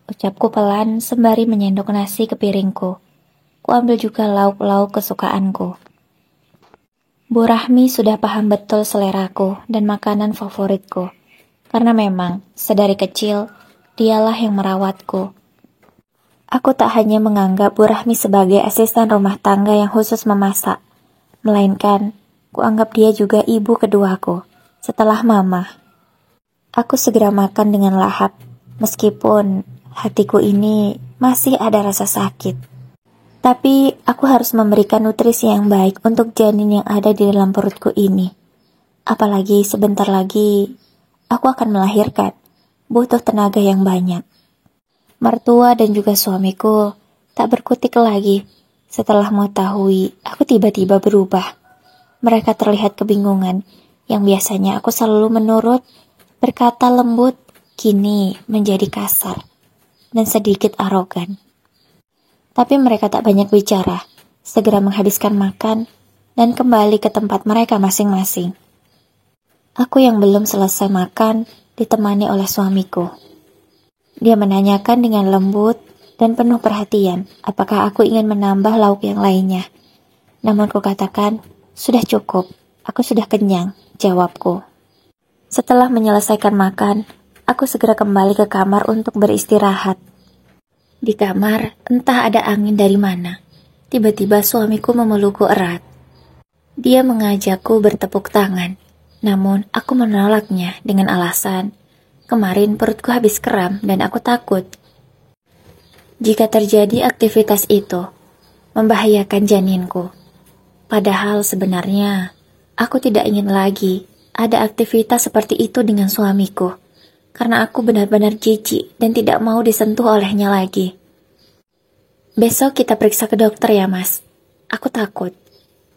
Ucapku pelan sembari menyendok nasi ke piringku. Kuambil juga lauk-lauk kesukaanku. Bu Rahmi sudah paham betul seleraku dan makanan favoritku. Karena memang, sedari kecil, dialah yang merawatku. Aku tak hanya menganggap Bu Rahmi sebagai asisten rumah tangga yang khusus memasak, melainkan kuanggap dia juga ibu keduaku, setelah mama. Aku segera makan dengan lahap, meskipun hatiku ini masih ada rasa sakit. Tapi aku harus memberikan nutrisi yang baik untuk janin yang ada di dalam perutku ini. Apalagi sebentar lagi aku akan melahirkan, butuh tenaga yang banyak. Mertua dan juga suamiku tak berkutik lagi setelah mengetahui aku tiba-tiba berubah. Mereka terlihat kebingungan, yang biasanya aku selalu menurut, berkata lembut, kini menjadi kasar dan sedikit arogan. Tapi mereka tak banyak bicara, segera menghabiskan makan dan kembali ke tempat mereka masing-masing. Aku yang belum selesai makan ditemani oleh suamiku. Dia menanyakan dengan lembut dan penuh perhatian apakah aku ingin menambah lauk yang lainnya. Namun kukatakan, sudah cukup, aku sudah kenyang, jawabku. Setelah menyelesaikan makan, aku segera kembali ke kamar untuk beristirahat. Di kamar, entah ada angin dari mana. Tiba-tiba suamiku memelukku erat. Dia mengajakku bertepuk tangan. Namun, aku menolaknya dengan alasan, kemarin perutku habis kram dan aku takut. Jika terjadi aktivitas itu, membahayakan janinku. Padahal sebenarnya, aku tidak ingin lagi ada aktivitas seperti itu dengan suamiku. Karena aku benar-benar jijik dan tidak mau disentuh olehnya lagi. Besok kita periksa ke dokter ya, Mas. Aku takut.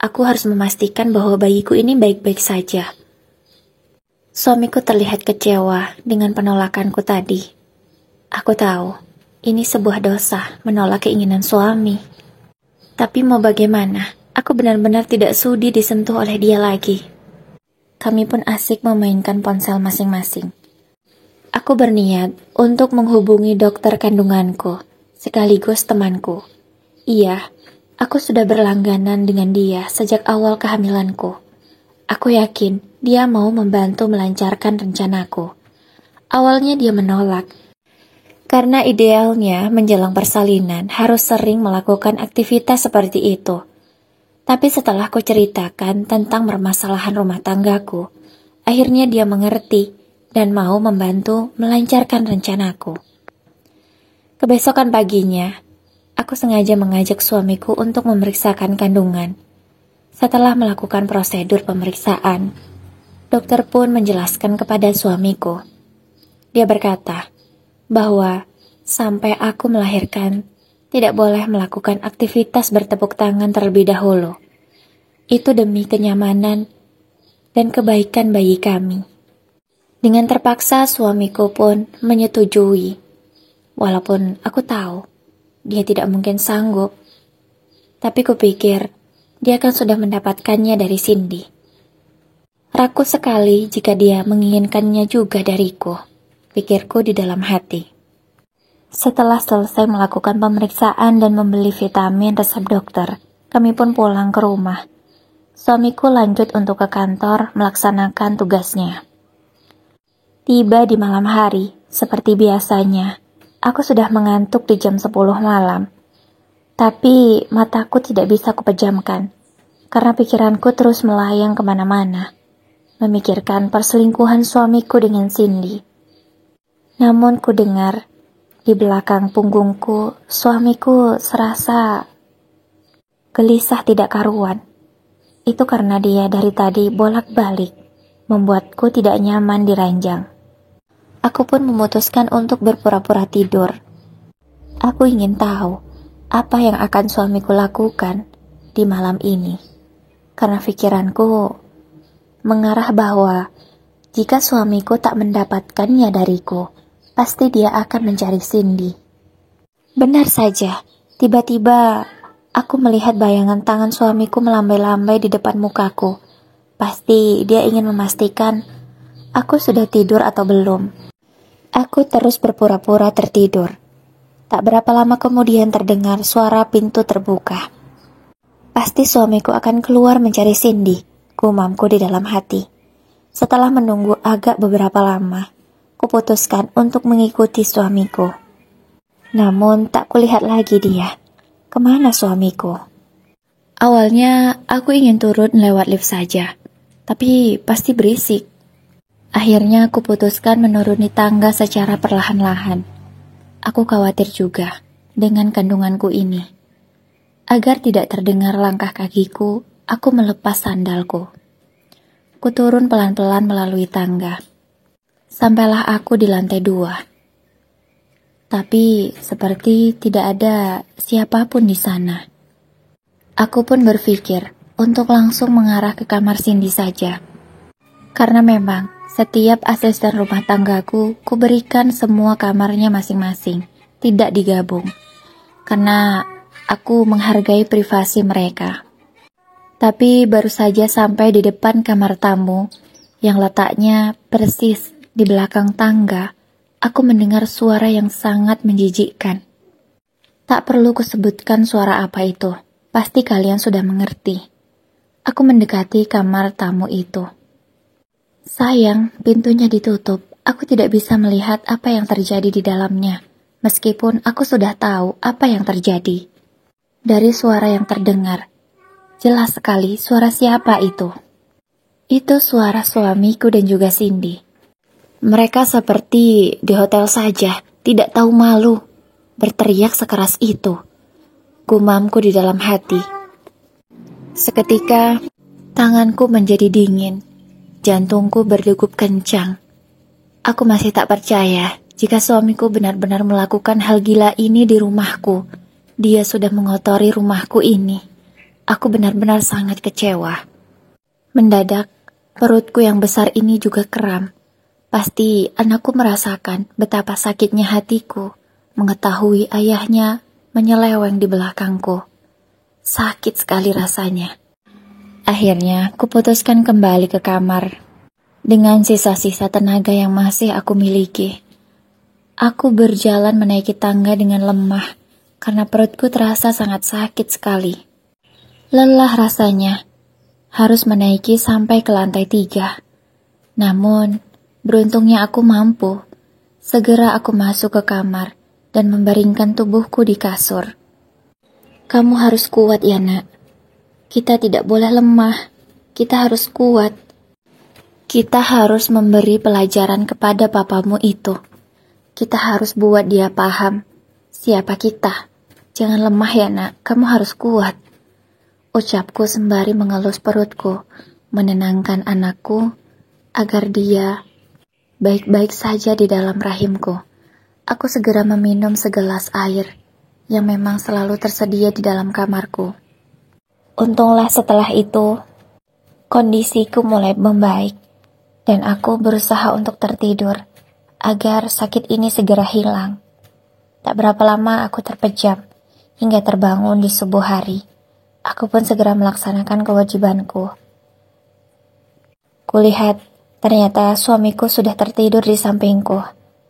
Aku harus memastikan bahwa bayiku ini baik-baik saja. Suamiku terlihat kecewa dengan penolakanku tadi. Aku tahu, ini sebuah dosa menolak keinginan suami. Tapi mau bagaimana, aku benar-benar tidak sudi disentuh oleh dia lagi. Kami pun asik memainkan ponsel masing-masing. Aku berniat untuk menghubungi dokter kandunganku, sekaligus temanku. Iya, aku sudah berlangganan dengan dia sejak awal kehamilanku. Aku yakin dia mau membantu melancarkan rencanaku. Awalnya dia menolak, karena idealnya menjelang persalinan harus sering melakukan aktivitas seperti itu. Tapi setelah ku ceritakan tentang permasalahan rumah tanggaku, akhirnya dia mengerti dan mau membantu melancarkan rencanaku. Kebesokan paginya, aku sengaja mengajak suamiku untuk memeriksakan kandungan. Setelah melakukan prosedur pemeriksaan, dokter pun menjelaskan kepada suamiku. Dia berkata bahwa sampai aku melahirkan, tidak boleh melakukan aktivitas bertepuk tangan terlebih dahulu. Itu demi kenyamanan dan kebaikan bayi kami. Dengan terpaksa suamiku pun menyetujui. Walaupun aku tahu dia tidak mungkin sanggup. Tapi kupikir dia kan sudah mendapatkannya dari Cindy. Ragu sekali jika dia menginginkannya juga dariku, pikirku di dalam hati. Setelah selesai melakukan pemeriksaan dan membeli vitamin resep dokter, kami pun pulang ke rumah. Suamiku lanjut untuk ke kantor melaksanakan tugasnya. Tiba di malam hari, seperti biasanya, aku sudah mengantuk di jam 10 malam. Tapi mataku tidak bisa kupejamkan, karena pikiranku terus melayang kemana-mana, memikirkan perselingkuhan suamiku dengan Cindy. Namun ku dengar, di belakang punggungku, suamiku serasa gelisah tidak karuan. Itu karena dia dari tadi bolak-balik, membuatku tidak nyaman di ranjang. Aku pun memutuskan untuk berpura-pura tidur. Aku ingin tahu apa yang akan suamiku lakukan di malam ini. Karena pikiranku mengarah bahwa jika suamiku tak mendapatkannya dariku, pasti dia akan mencari Cindy. Benar saja, tiba-tiba aku melihat bayangan tangan suamiku melambai-lambai di depan mukaku. Pasti dia ingin memastikan aku sudah tidur atau belum. Aku terus berpura-pura tertidur. Tak berapa lama kemudian terdengar suara pintu terbuka. Pasti suamiku akan keluar mencari Cindy, gumamku di dalam hati. Setelah menunggu agak beberapa lama, kuputuskan untuk mengikuti suamiku. Namun tak kulihat lagi dia. Kemana suamiku? Awalnya aku ingin turun lewat lift saja, tapi pasti berisik. Akhirnya aku putuskan menuruni tangga secara perlahan-lahan. Aku khawatir juga dengan kandunganku ini. Agar tidak terdengar langkah kakiku, aku melepas sandalku. Ku turun pelan-pelan melalui tangga. Sampailah aku di lantai 2. Tapi seperti tidak ada siapapun di sana. Aku pun berpikir untuk langsung mengarah ke kamar Cindy saja. Karena memang setiap asisten rumah tanggaku, kuberikan semua kamarnya masing-masing, tidak digabung. Karena aku menghargai privasi mereka. Tapi baru saja sampai di depan kamar tamu, yang letaknya persis di belakang tangga, aku mendengar suara yang sangat menjijikkan. Tak perlu kusebutkan suara apa itu, pasti kalian sudah mengerti. Aku mendekati kamar tamu itu. Sayang, pintunya ditutup. Aku tidak bisa melihat apa yang terjadi di dalamnya, meskipun aku sudah tahu apa yang terjadi. Dari suara yang terdengar, jelas sekali suara siapa itu. Itu suara suamiku dan juga Cindy. Mereka seperti di hotel saja, tidak tahu malu, berteriak sekeras itu. Gumamku di dalam hati. Seketika, tanganku menjadi dingin. Jantungku berdegup kencang. Aku masih tak percaya jika suamiku benar-benar melakukan hal gila ini di rumahku. Dia sudah mengotori rumahku ini. Aku benar-benar sangat kecewa. Mendadak, perutku yang besar ini juga kram. Pasti anakku merasakan betapa sakitnya hatiku mengetahui ayahnya menyeleweng di belakangku. Sakit sekali rasanya. Akhirnya, kuputuskan kembali ke kamar. Dengan sisa-sisa tenaga yang masih aku miliki, aku berjalan menaiki tangga dengan lemah, karena perutku terasa sangat sakit sekali. Lelah rasanya, harus menaiki sampai ke lantai 3. Namun, beruntungnya aku mampu. Segera aku masuk ke kamar, dan membaringkan tubuhku di kasur. Kamu harus kuat ya nak. Kita tidak boleh lemah, kita harus kuat. Kita harus memberi pelajaran kepada papamu itu. Kita harus buat dia paham. Siapa kita? Jangan lemah ya nak, kamu harus kuat. Ucapku sembari mengelus perutku, menenangkan anakku agar dia baik-baik saja di dalam rahimku. Aku segera meminum segelas air yang memang selalu tersedia di dalam kamarku. Untunglah setelah itu, kondisiku mulai membaik dan aku berusaha untuk tertidur agar sakit ini segera hilang. Tak berapa lama aku terpejam hingga terbangun di subuh hari. Aku pun segera melaksanakan kewajibanku. Kulihat ternyata suamiku sudah tertidur di sampingku.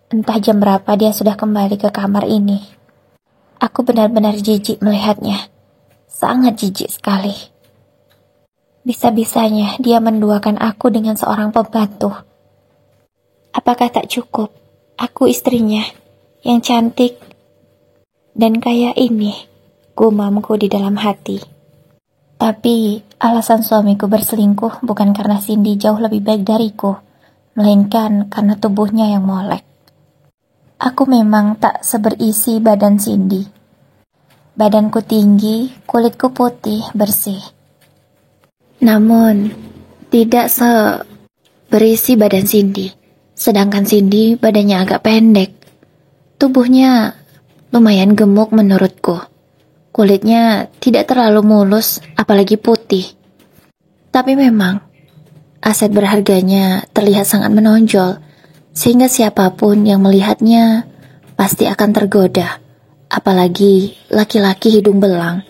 Entah jam berapa dia sudah kembali ke kamar ini. Aku benar-benar jijik melihatnya. Sangat jijik sekali. Bisa-bisanya dia menduakan aku dengan seorang pembantu. Apakah tak cukup aku istrinya yang cantik dan kaya ini, gumamku di dalam hati. Tapi alasan suamiku berselingkuh bukan karena Cindy jauh lebih baik dariku, melainkan karena tubuhnya yang molek. Aku memang tak seberisi badan Cindy. Badanku tinggi, kulitku putih, bersih. Namun, tidak seberisi badan Cindy. Sedangkan Cindy badannya agak pendek. Tubuhnya lumayan gemuk menurutku. Kulitnya tidak terlalu mulus, apalagi putih. Tapi memang, aset berharganya terlihat sangat menonjol, sehingga siapapun yang melihatnya pasti akan tergoda, apalagi laki-laki hidung belang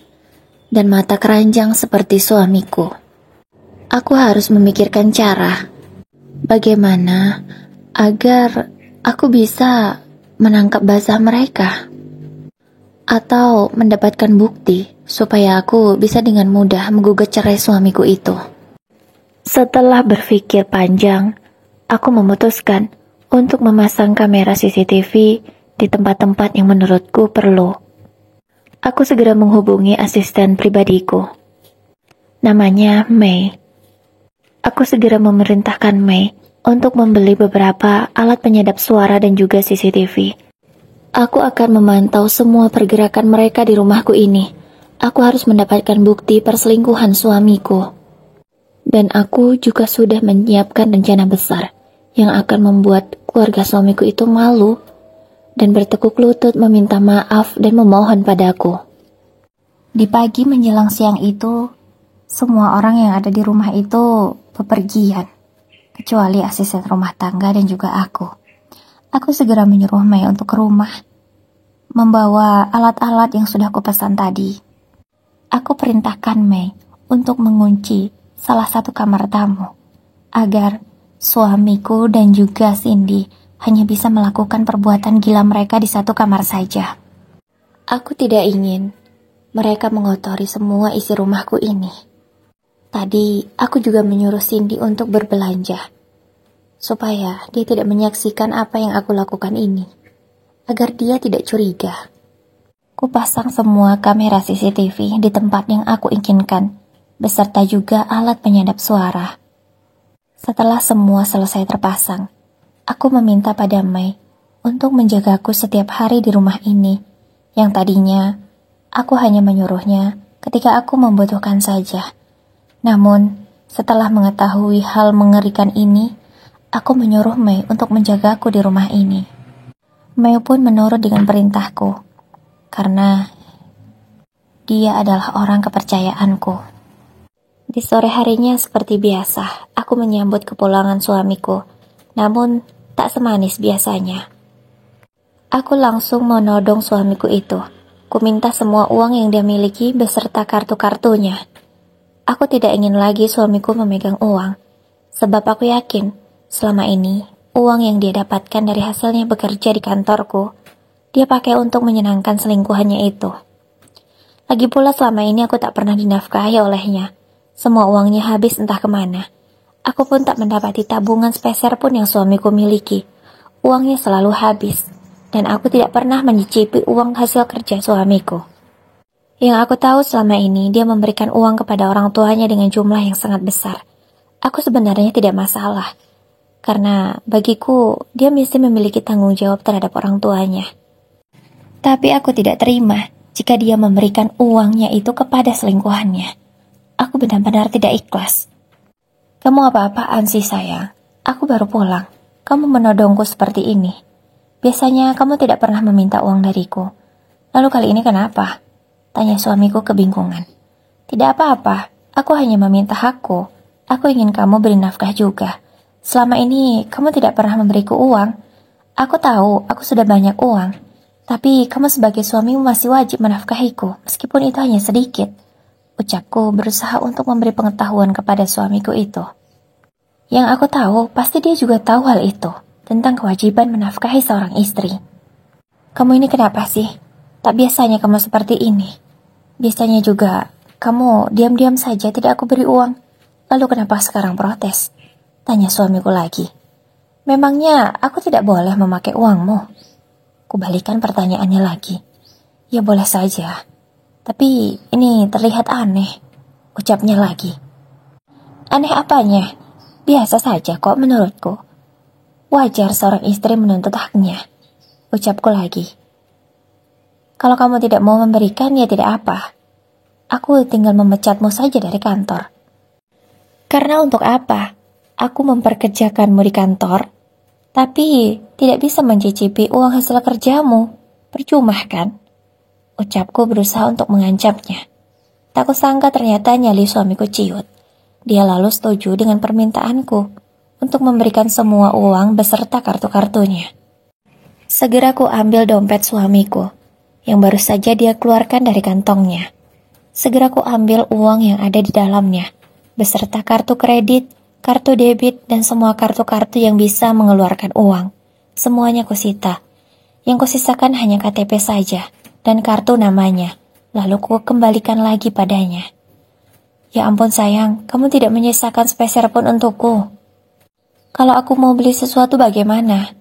dan mata keranjang seperti suamiku. Aku harus memikirkan cara bagaimana agar aku bisa menangkap basah mereka, atau mendapatkan bukti supaya aku bisa dengan mudah menggugat cerai suamiku itu. Setelah berpikir panjang, aku memutuskan untuk memasang kamera CCTV di tempat-tempat yang menurutku perlu. Aku segera menghubungi asisten pribadiku. Namanya Mei. Aku segera memerintahkan Mei untuk membeli beberapa alat penyedap suara dan juga CCTV. Aku akan memantau semua pergerakan mereka di rumahku ini. Aku harus mendapatkan bukti perselingkuhan suamiku. Dan aku juga sudah menyiapkan rencana besar yang akan membuat keluarga suamiku itu malu dan bertekuk lutut meminta maaf dan memohon padaku. Di pagi menjelang siang itu, semua orang yang ada di rumah itu bepergian, kecuali asisten rumah tangga dan juga aku. Aku segera menyuruh Mei untuk ke rumah, membawa alat-alat yang sudah kupesan tadi. Aku perintahkan Mei untuk mengunci salah satu kamar tamu, agar suamiku dan juga Cindy hanya bisa melakukan perbuatan gila mereka di satu kamar saja. Aku tidak ingin mereka mengotori semua isi rumahku ini. Tadi aku juga menyuruh Cindy untuk berbelanja, supaya dia tidak menyaksikan apa yang aku lakukan ini, agar dia tidak curiga. Kupasang semua kamera CCTV di tempat yang aku inginkan, beserta juga alat penyedap suara. Setelah semua selesai terpasang, aku meminta pada Mei untuk menjagaku setiap hari di rumah ini, yang tadinya aku hanya menyuruhnya ketika aku membutuhkan saja. Namun, setelah mengetahui hal mengerikan ini, aku menyuruh Mei untuk menjagaku di rumah ini. Mei pun menurut dengan perintahku, karena dia adalah orang kepercayaanku. Di sore harinya seperti biasa, aku menyambut kepulangan suamiku, namun tak semanis biasanya. Aku langsung menodong suamiku itu. Kuminta semua uang yang dia miliki beserta kartu-kartunya. Aku tidak ingin lagi suamiku memegang uang, sebab aku yakin selama ini uang yang dia dapatkan dari hasilnya bekerja di kantorku, dia pakai untuk menyenangkan selingkuhannya itu. Lagi pula selama ini aku tak pernah dinafkahi olehnya. Semua uangnya habis entah kemana. Aku pun tak mendapati tabungan sepeser pun yang suamiku miliki. Uangnya selalu habis, dan aku tidak pernah menyicipi uang hasil kerja suamiku. Yang aku tahu selama ini dia memberikan uang kepada orang tuanya dengan jumlah yang sangat besar. Aku sebenarnya tidak masalah, karena bagiku dia mesti memiliki tanggung jawab terhadap orang tuanya. Tapi aku tidak terima jika dia memberikan uangnya itu kepada selingkuhannya. Aku benar-benar tidak ikhlas. Kamu apa-apaan sih sayang? Aku baru pulang. Kamu menodongku seperti ini. Biasanya kamu tidak pernah meminta uang dariku. Lalu kali ini kenapa? Tanya suamiku kebingungan. Tidak apa-apa, aku hanya meminta hakku. Aku ingin kamu beri nafkah juga. Selama ini kamu tidak pernah memberiku uang. Aku tahu aku sudah banyak uang. Tapi kamu sebagai suamimu masih wajib menafkahiku, meskipun itu hanya sedikit. Ucapku berusaha untuk memberi pengetahuan kepada suamiku itu. Yang aku tahu, pasti dia juga tahu hal itu, tentang kewajiban menafkahi seorang istri. Kamu ini kenapa sih? Tak biasanya kamu seperti ini. Biasanya juga, kamu diam-diam saja tidak aku beri uang. Lalu kenapa sekarang protes? Tanya suamiku lagi. Memangnya aku tidak boleh memakai uangmu? Kubalikan pertanyaannya lagi. Ya boleh saja. Tapi ini terlihat aneh, ucapnya lagi. Aneh apanya? Biasa saja kok menurutku. Wajar seorang istri menuntut haknya, ucapku lagi. Kalau kamu tidak mau memberikan ya tidak apa. Aku tinggal memecatmu saja dari kantor. Karena untuk apa? Aku memperkerjakanmu di kantor, tapi tidak bisa mencicipi uang hasil kerjamu. Percuma kan? Ucapku berusaha untuk mengancamnya. Tak kusangka ternyata nyali suamiku ciut. Dia lalu setuju dengan permintaanku untuk memberikan semua uang beserta kartu-kartunya. Segera ku ambil dompet suamiku yang baru saja dia keluarkan dari kantongnya. Segera ku ambil uang yang ada di dalamnya beserta kartu kredit, kartu debit, dan semua kartu-kartu yang bisa mengeluarkan uang. Semuanya kusita. Yang kusisakan hanya KTP saja dan kartu namanya, lalu ku kembalikan lagi padanya. Ya ampun sayang, kamu tidak menyisakan sepeser pun untukku. Kalau aku mau beli sesuatu bagaimana?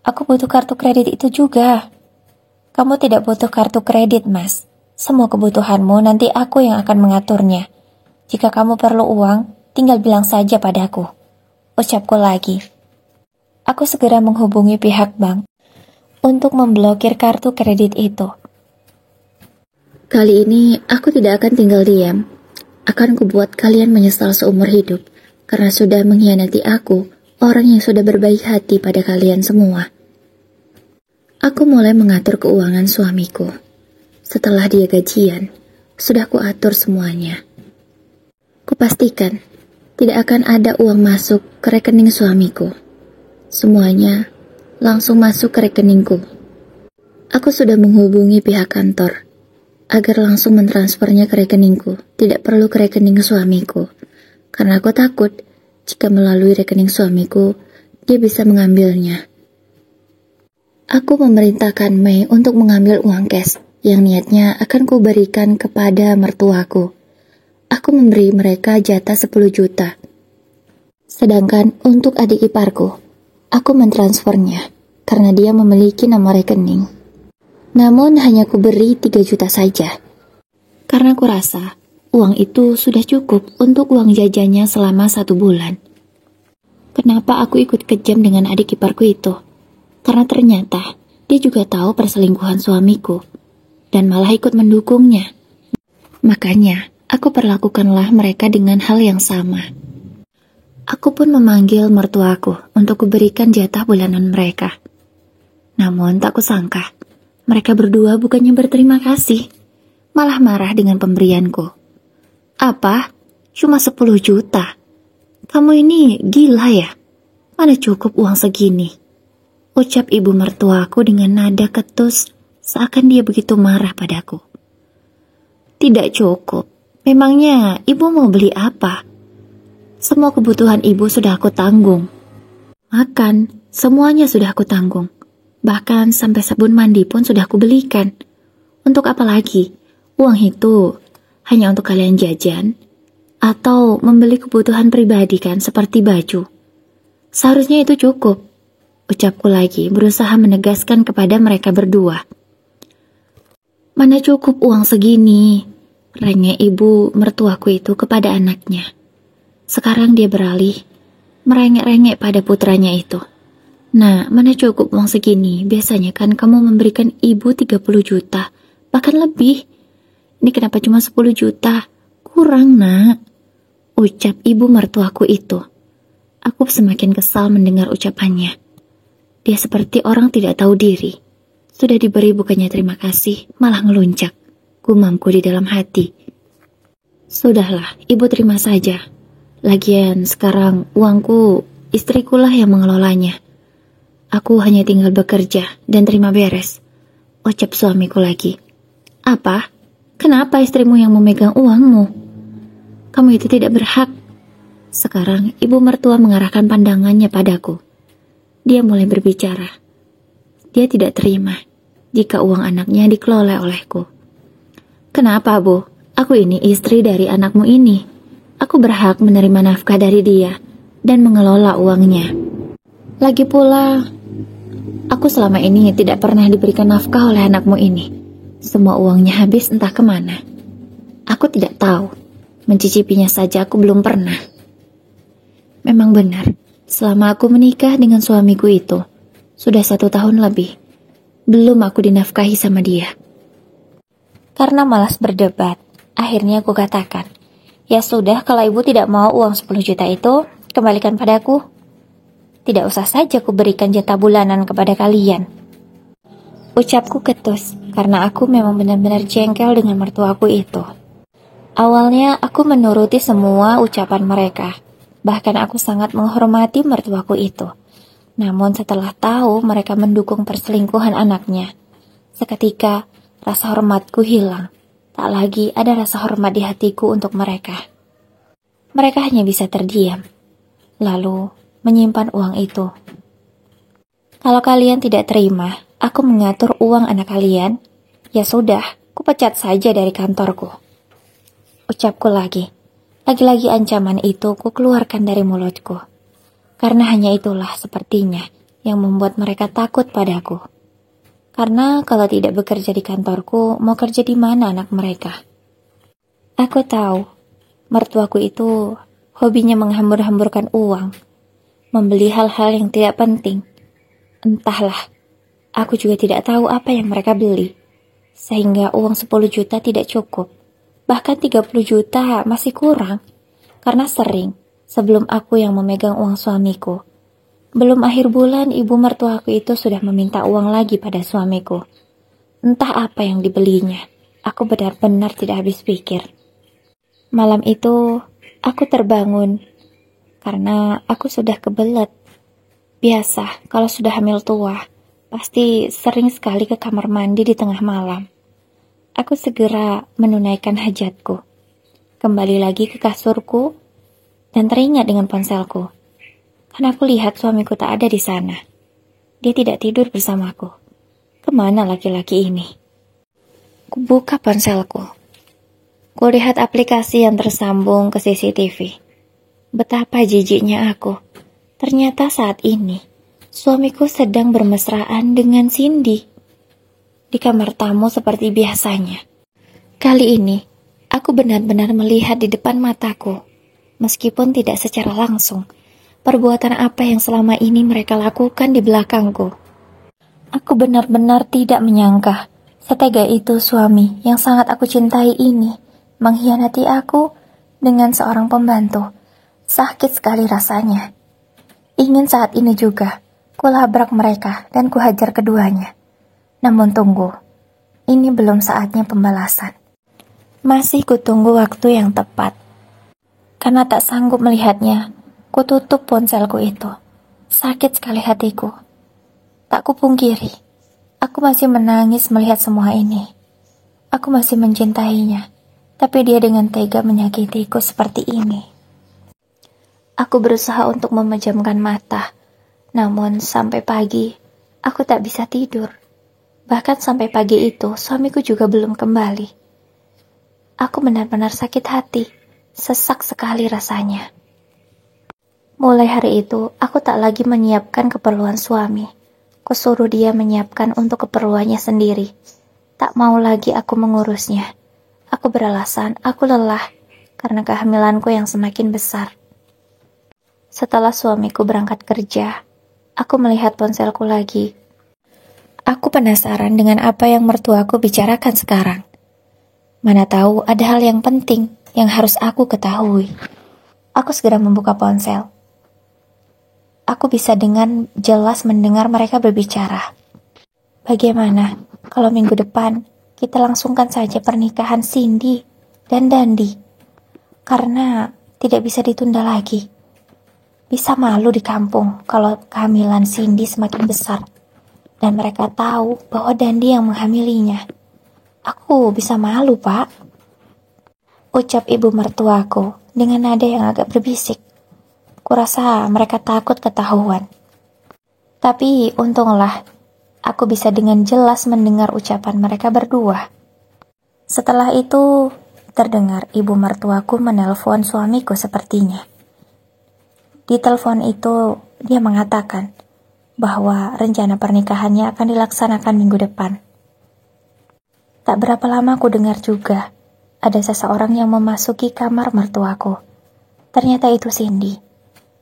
Aku butuh kartu kredit itu juga. Kamu tidak butuh kartu kredit, Mas. Semua kebutuhanmu nanti aku yang akan mengaturnya. Jika kamu perlu uang, tinggal bilang saja padaku. Ucapku lagi. Aku segera menghubungi pihak bank untuk memblokir kartu kredit itu. Kali ini aku tidak akan tinggal diam. Akan kubuat kalian menyesal seumur hidup karena sudah mengkhianati aku, orang yang sudah berbaik hati pada kalian semua. Aku mulai mengatur keuangan suamiku. Setelah dia gajian, sudah kuatur semuanya. Kupastikan tidak akan ada uang masuk ke rekening suamiku. Semuanya langsung masuk ke rekeningku. Aku sudah menghubungi pihak kantor agar langsung mentransfernya ke rekeningku, tidak perlu ke rekening suamiku. Karena aku takut jika melalui rekening suamiku, dia bisa mengambilnya. Aku memerintahkan Mei untuk mengambil uang cash yang niatnya akan kuberikan kepada mertuaku. Aku memberi mereka jatah 10 juta. Sedangkan untuk adik iparku, aku mentransfernya karena dia memiliki nomor rekening. Namun hanya kuberi 3 juta saja. Karena kurasa uang itu sudah cukup untuk uang jajannya selama 1 bulan. Kenapa aku ikut kejam dengan adik iparku itu? Karena ternyata dia juga tahu perselingkuhan suamiku dan malah ikut mendukungnya. Makanya aku perlakukanlah mereka dengan hal yang sama. Aku pun memanggil mertuaku untuk kuberikan jatah bulanan mereka. Namun tak kusangka mereka berdua bukannya berterima kasih, malah marah dengan pemberianku. Apa? Cuma 10 juta? Kamu ini gila ya? Mana cukup uang segini? Ucap ibu mertuaku dengan nada ketus, seakan dia begitu marah padaku. Tidak cukup. Memangnya ibu mau beli apa? Semua kebutuhan ibu sudah aku tanggung. Makan, semuanya sudah aku tanggung. Bahkan sampai sabun mandi pun sudah aku belikan. Untuk apa lagi? Uang itu hanya untuk kalian jajan atau membeli kebutuhan pribadi kan seperti baju. Seharusnya itu cukup. Ucapku lagi berusaha menegaskan kepada mereka berdua. Mana cukup uang segini? Rengek ibu mertuaku itu kepada anaknya. Sekarang dia beralih merengek-rengek pada putranya itu. Nah, mana cukup uang segini? Biasanya kan kamu memberikan ibu 30 juta, bahkan lebih. Ini kenapa cuma 10 juta? Kurang, nak. Ucap ibu mertuaku itu. Aku semakin kesal mendengar ucapannya. Dia seperti orang tidak tahu diri. Sudah diberi bukannya terima kasih, malah ngeluncak. Gumamku di dalam hati. Sudahlah, ibu terima saja. Lagian sekarang uangku, istrikulah yang mengelolanya. Aku hanya tinggal bekerja dan terima beres. Ucap suamiku lagi. Apa? Kenapa istrimu yang memegang uangmu? Kamu itu tidak berhak. Sekarang ibu mertua mengarahkan pandangannya padaku. Dia mulai berbicara. Dia tidak terima jika uang anaknya dikelola olehku. Kenapa, Bu? Aku ini istri dari anakmu ini. Aku berhak menerima nafkah dari dia dan mengelola uangnya. Lagi pula, aku selama ini tidak pernah diberikan nafkah oleh anakmu ini. Semua uangnya habis entah kemana. Aku tidak tahu. Mencicipinya saja aku belum pernah. Memang benar, selama aku menikah dengan suamiku itu, sudah 1 tahun lebih, belum aku dinafkahi sama dia. Karena malas berdebat, akhirnya aku katakan, ya sudah, kalau ibu tidak mau uang 10 juta itu, kembalikan padaku. Tidak usah saja ku berikan jatah bulanan kepada kalian. Ucapku ketus, karena aku memang benar-benar jengkel dengan mertuaku itu. Awalnya aku menuruti semua ucapan mereka. Bahkan aku sangat menghormati mertuaku itu. Namun setelah tahu mereka mendukung perselingkuhan anaknya, seketika rasa hormatku hilang. Tak lagi ada rasa hormat di hatiku untuk mereka. Mereka hanya bisa terdiam, lalu menyimpan uang itu. Kalau kalian tidak terima, aku mengatur uang anak kalian, ya sudah, kupecat saja dari kantorku. Ucapku lagi. Lagi-lagi ancaman itu ku keluarkan dari mulutku. Karena hanya itulah sepertinya yang membuat mereka takut padaku. Karena kalau tidak bekerja di kantorku, mau kerja di mana anak mereka? Aku tahu, mertuaku itu hobinya menghambur-hamburkan uang, membeli hal-hal yang tidak penting. Entahlah, aku juga tidak tahu apa yang mereka beli, sehingga uang 10 juta tidak cukup. Bahkan 30 juta masih kurang, karena sering sebelum aku yang memegang uang suamiku. Belum akhir bulan, ibu mertuaku itu sudah meminta uang lagi pada suamiku. Entah apa yang dibelinya, aku benar-benar tidak habis pikir. Malam itu, aku terbangun, karena aku sudah kebelet. Biasa, kalau sudah hamil tua, pasti sering sekali ke kamar mandi di tengah malam. Aku segera menunaikan hajatku. Kembali lagi ke kasurku dan teringat dengan ponselku. Karena aku lihat suamiku tak ada di sana. Dia tidak tidur bersamaku. Kemana laki-laki ini? Kubuka ponselku. Kulihat aplikasi yang tersambung ke CCTV. Betapa jijiknya aku. Ternyata saat ini suamiku sedang bermesraan dengan Cindy di kamar tamu seperti biasanya. Kali ini, aku benar-benar melihat di depan mataku, meskipun tidak secara langsung, perbuatan apa yang selama ini mereka lakukan di belakangku. Aku benar-benar tidak menyangka, setega itu suami yang sangat aku cintai ini, mengkhianati aku dengan seorang pembantu. Sakit sekali rasanya. Ingin saat ini juga, kulabrak mereka dan kuhajar keduanya. Namun tunggu, ini belum saatnya pembalasan. Masih kutunggu waktu yang tepat. Karena tak sanggup melihatnya, kututup ponselku itu. Sakit sekali hatiku. Tak kupungkiri, aku masih menangis melihat semua ini. Aku masih mencintainya, tapi dia dengan tega menyakitiku seperti ini. Aku berusaha untuk memejamkan mata, namun sampai pagi, aku tak bisa tidur. Bahkan sampai pagi itu, suamiku juga belum kembali. Aku benar-benar sakit hati, sesak sekali rasanya. Mulai hari itu, aku tak lagi menyiapkan keperluan suami. Kusuruh dia menyiapkan untuk keperluannya sendiri. Tak mau lagi aku mengurusnya. Aku beralasan, aku lelah, karena kehamilanku yang semakin besar. Setelah suamiku berangkat kerja, Aku melihat ponselku lagi. Aku penasaran dengan apa yang mertuaku bicarakan sekarang. Mana tahu ada hal yang penting yang harus aku ketahui. Aku segera membuka ponsel. Aku bisa dengan jelas mendengar mereka berbicara. Bagaimana kalau minggu depan kita langsungkan saja pernikahan Cindy dan Dandi? Karena tidak bisa ditunda lagi. Bisa malu di kampung kalau kehamilan Cindy semakin besar dan mereka tahu bahwa Dandi yang menghamilinya. Aku bisa malu, Pak. Ucap ibu mertuaku dengan nada yang agak berbisik. Kurasa mereka takut ketahuan. Tapi untunglah, aku bisa dengan jelas mendengar ucapan mereka berdua. Setelah itu, terdengar ibu mertuaku menelpon suamiku sepertinya. Di telepon itu, dia mengatakan bahwa rencana pernikahannya akan dilaksanakan minggu depan. Tak berapa lama aku dengar juga, ada seseorang yang memasuki kamar mertuaku. Ternyata itu Cindy.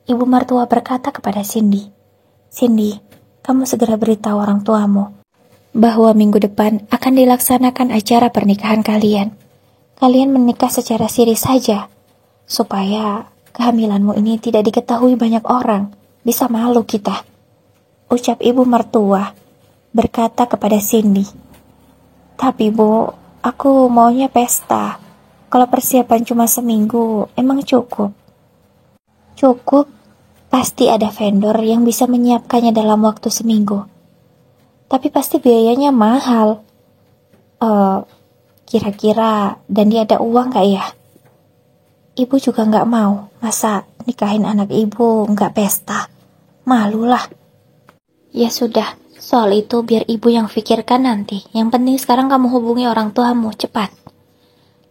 Ibu mertua berkata kepada Cindy, "Cindy, kamu segera beritahu orang tuamu bahwa minggu depan akan dilaksanakan acara pernikahan kalian. Kalian menikah secara siri saja, supaya kehamilanmu ini tidak diketahui banyak orang. Bisa malu kita." Ucap ibu mertua berkata kepada Cindy, "Tapi Bu, aku maunya pesta. Kalau persiapan cuma seminggu, emang cukup?" "Cukup, pasti ada vendor yang bisa menyiapkannya dalam waktu seminggu. Tapi pasti biayanya mahal. Kira-kira Dandi ada uang gak ya? Ibu juga gak mau, masa nikahin anak ibu gak pesta? Malulah." "Ya sudah, soal itu biar ibu yang pikirkan nanti. Yang penting sekarang kamu hubungi orang tuamu, cepat."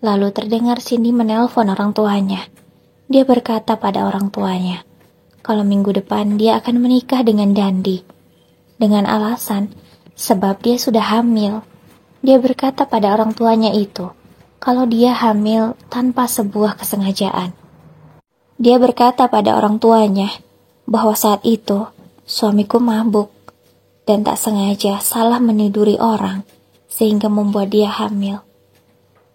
Lalu terdengar Cindy menelpon orang tuanya. Dia berkata pada orang tuanya, kalau minggu depan dia akan menikah dengan Dandi. Dengan alasan, sebab dia sudah hamil. Dia berkata pada orang tuanya itu, kalau dia hamil tanpa sebuah kesengajaan. Dia berkata pada orang tuanya, bahwa saat itu, suamiku mabuk, dan tak sengaja salah meniduri orang, sehingga membuat dia hamil.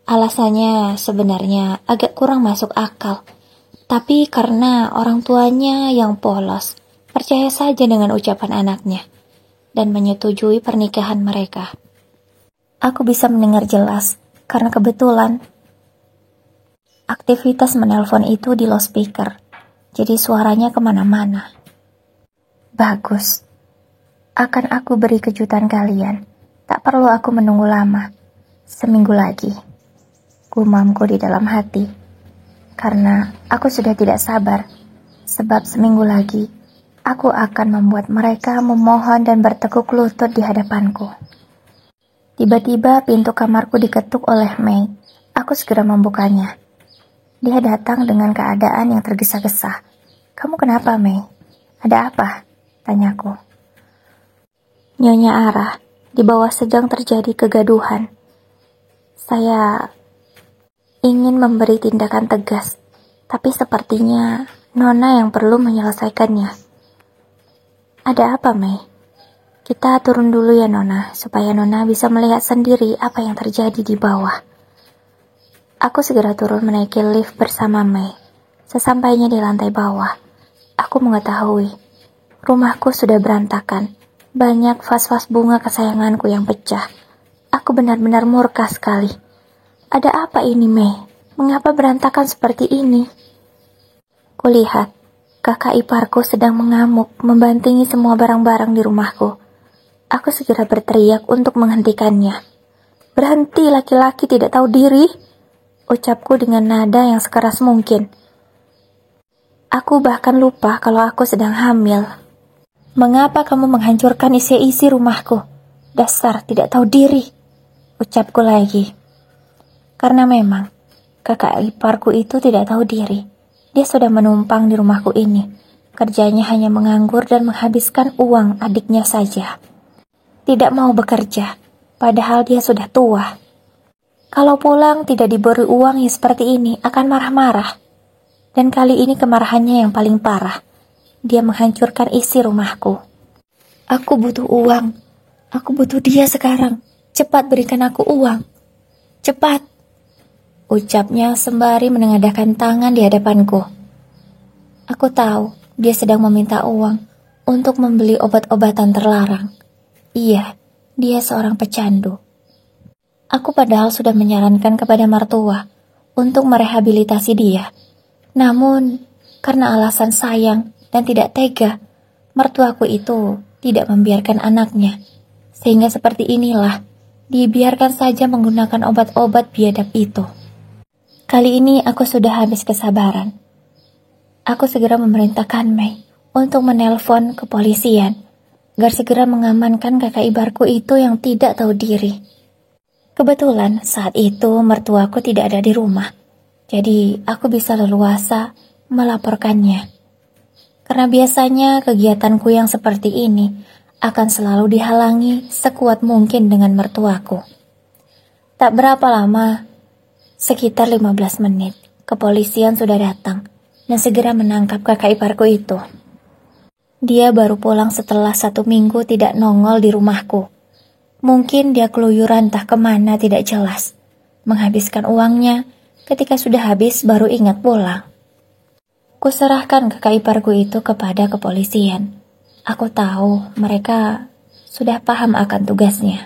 Alasannya sebenarnya agak kurang masuk akal, tapi karena orang tuanya yang polos, percaya saja dengan ucapan anaknya, dan menyetujui pernikahan mereka. Aku bisa mendengar jelas, karena kebetulan aktivitas menelpon itu di loudspeaker, jadi suaranya kemana-mana. Bagus. Akan aku beri kejutan kalian. Tak perlu aku menunggu lama. Seminggu lagi. Gumamku di dalam hati. Karena aku sudah tidak sabar. Sebab seminggu lagi, aku akan membuat mereka memohon dan bertekuk lutut di hadapanku. Tiba-tiba pintu kamarku diketuk oleh Mei. Aku segera membukanya. Dia datang dengan keadaan yang tergesa-gesa. "Kamu kenapa, Mei? Ada apa?" tanyaku. "Nyonya Ara, di bawah sedang terjadi kegaduhan. Saya ingin memberi tindakan tegas, tapi sepertinya Nona yang perlu menyelesaikannya." "Ada apa, Mei?" "Kita turun dulu ya, Nona, supaya Nona bisa melihat sendiri apa yang terjadi di bawah." Aku segera turun menaiki lift bersama Mei. Sesampainya di lantai bawah, aku mengetahui rumahku sudah berantakan. Banyak vas-vas bunga kesayanganku yang pecah. Aku benar-benar murka sekali. Ada apa ini, Mei? Mengapa berantakan seperti ini? Kulihat, kakak iparku sedang mengamuk, membantingi semua barang-barang di rumahku. Aku segera berteriak untuk menghentikannya. "Berhenti, laki-laki tidak tahu diri!" ucapku dengan nada yang sekeras mungkin. Aku bahkan lupa kalau aku sedang hamil. "Mengapa kamu menghancurkan isi-isi rumahku? Dasar tidak tahu diri!" ucapku lagi. Karena memang, kakak iparku itu tidak tahu diri. Dia sudah menumpang di rumahku ini. Kerjanya hanya menganggur dan menghabiskan uang adiknya saja. Tidak mau bekerja, padahal dia sudah tua. Kalau pulang tidak diberi uang yang seperti ini akan marah-marah. Dan kali ini kemarahannya yang paling parah. Dia menghancurkan isi rumahku. Aku butuh uang. Aku butuh dia sekarang. Cepat berikan aku uang. Cepat. Ucapnya sembari menengadahkan tangan di hadapanku. Aku tahu dia sedang meminta uang untuk membeli obat-obatan terlarang. Iya, dia seorang pecandu. Aku padahal sudah menyarankan kepada mertua untuk merehabilitasi dia. Namun, karena alasan sayang dan tidak tega, mertuaku itu tidak membiarkan anaknya. Sehingga seperti inilah, dibiarkan saja menggunakan obat-obat biadab itu. Kali ini aku sudah habis kesabaran. Aku segera memerintahkan Mei untuk menelpon kepolisian, agar segera mengamankan kakak iparku itu yang tidak tahu diri. Kebetulan saat itu mertuaku tidak ada di rumah, jadi aku bisa leluasa melaporkannya. Karena biasanya kegiatanku yang seperti ini akan selalu dihalangi sekuat mungkin dengan mertuaku. Tak berapa lama, sekitar 15 menit, kepolisian sudah datang dan segera menangkap kakak iparku itu. Dia baru pulang setelah 1 minggu tidak nongol di rumahku. Mungkin dia keluyuran entah kemana tidak jelas. Menghabiskan uangnya, ketika sudah habis baru ingat pulang. Kuserahkan kakak iparku itu kepada kepolisian. Aku tahu mereka sudah paham akan tugasnya.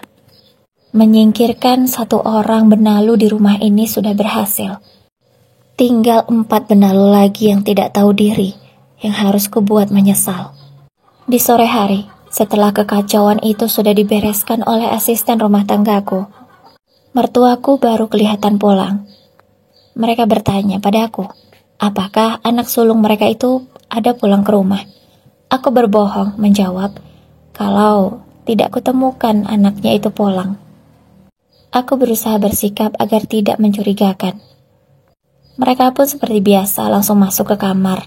Menyingkirkan 1 orang benalu di rumah ini sudah berhasil. Tinggal 4 benalu lagi yang tidak tahu diri, yang harus kubuat menyesal. Di sore hari, setelah kekacauan itu sudah dibereskan oleh asisten rumah tanggaku, mertuaku baru kelihatan pulang. Mereka bertanya padaku, apakah anak sulung mereka itu ada pulang ke rumah. Aku berbohong menjawab kalau tidak kutemukan anaknya itu pulang. Aku berusaha bersikap agar tidak mencurigakan. Mereka pun seperti biasa langsung masuk ke kamar.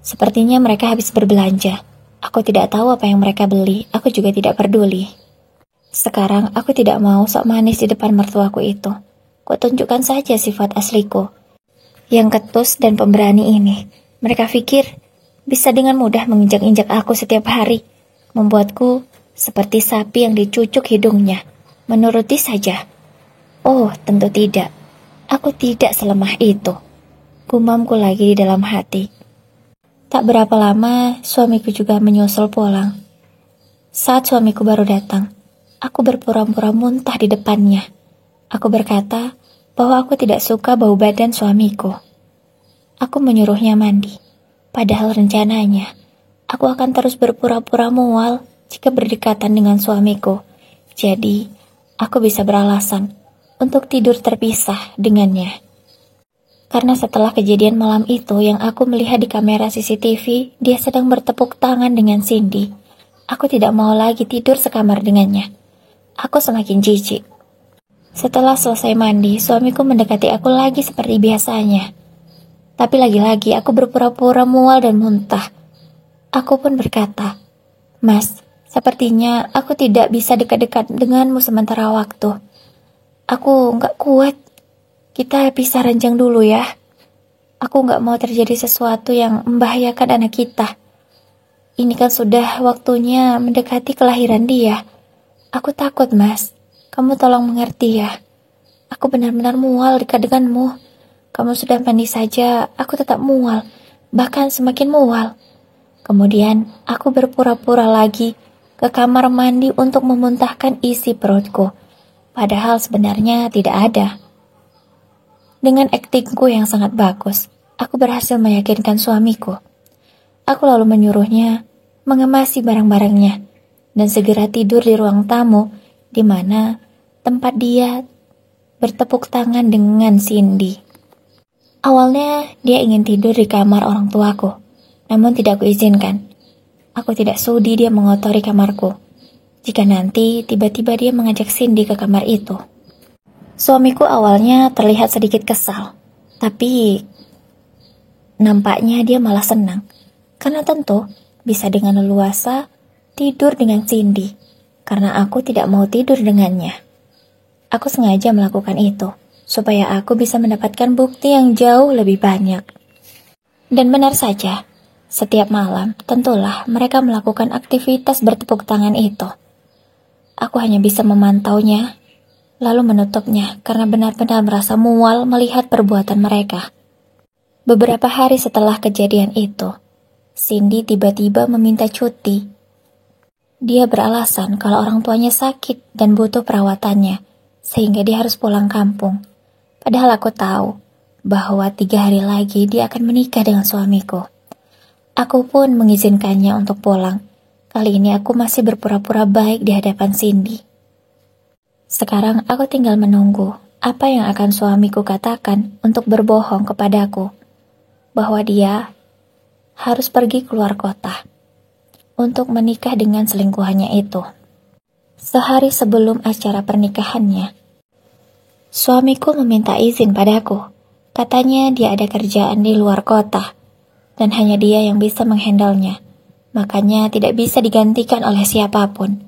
Sepertinya mereka habis berbelanja. Aku tidak tahu apa yang mereka beli, aku juga tidak peduli. Sekarang aku tidak mau sok manis di depan mertuaku itu. Kutunjukkan saja sifat asliku, yang ketus dan pemberani ini. Mereka pikir bisa dengan mudah menginjak-injak aku setiap hari, membuatku seperti sapi yang dicucuk hidungnya, menuruti saja. Oh, tentu tidak. Aku tidak selemah itu. Gumamku lagi di dalam hati. Tak berapa lama, suamiku juga menyusul pulang. Saat suamiku baru datang, aku berpura-pura muntah di depannya. Aku berkata bahwa aku tidak suka bau badan suamiku. Aku menyuruhnya mandi. Padahal rencananya, aku akan terus berpura-pura mual jika berdekatan dengan suamiku. Jadi, aku bisa beralasan untuk tidur terpisah dengannya. Karena setelah kejadian malam itu yang aku melihat di kamera CCTV, dia sedang bertepuk tangan dengan Cindy. Aku tidak mau lagi tidur sekamar dengannya. Aku semakin jijik. Setelah selesai mandi, suamiku mendekati aku lagi seperti biasanya. Tapi lagi-lagi aku berpura-pura mual dan muntah. Aku pun berkata, "Mas, sepertinya aku tidak bisa dekat-dekat denganmu sementara waktu. Aku nggak kuat. Kita pisah ranjang dulu ya. Aku nggak mau terjadi sesuatu yang membahayakan anak kita. Ini kan sudah waktunya mendekati kelahiran dia. Aku takut, Mas. Kamu tolong mengerti ya. Aku benar-benar mual dekat denganmu. Kamu sudah mandi saja, aku tetap mual, bahkan semakin mual." Kemudian aku berpura-pura lagi ke kamar mandi untuk memuntahkan isi perutku, padahal sebenarnya tidak ada. Dengan aktingku yang sangat bagus, aku berhasil meyakinkan suamiku. Aku lalu menyuruhnya mengemasi barang-barangnya dan segera tidur di ruang tamu, di mana tempat dia bertepuk tangan dengan Cindy. Awalnya dia ingin tidur di kamar orang tuaku, namun tidak kuizinkan. Aku tidak sudi dia mengotori kamarku. Jika nanti tiba-tiba dia mengajak Cindy ke kamar itu. Suamiku awalnya terlihat sedikit kesal, tapi nampaknya dia malah senang, karena tentu bisa dengan leluasa tidur dengan Cindy, karena aku tidak mau tidur dengannya. Aku sengaja melakukan itu, supaya aku bisa mendapatkan bukti yang jauh lebih banyak. Dan benar saja, Setiap malam, tentulah mereka melakukan aktivitas bertepuk tangan itu. Aku hanya bisa memantaunya, lalu menutupnya karena benar-benar merasa mual melihat perbuatan mereka. Beberapa hari setelah kejadian itu, Cindy tiba-tiba meminta cuti. Dia beralasan kalau orang tuanya sakit dan butuh perawatannya, sehingga dia harus pulang kampung. Padahal aku tahu bahwa 3 hari lagi dia akan menikah dengan suamiku. Aku pun mengizinkannya untuk pulang. Kali ini aku masih berpura-pura baik di hadapan Cindy. Sekarang aku tinggal menunggu apa yang akan suamiku katakan untuk berbohong kepadaku bahwa dia harus pergi keluar kota untuk menikah dengan selingkuhannya itu. Sehari sebelum acara pernikahannya, suamiku meminta izin padaku. Katanya dia ada kerjaan di luar kota dan hanya dia yang bisa menghandlenya. Makanya tidak bisa digantikan oleh siapapun.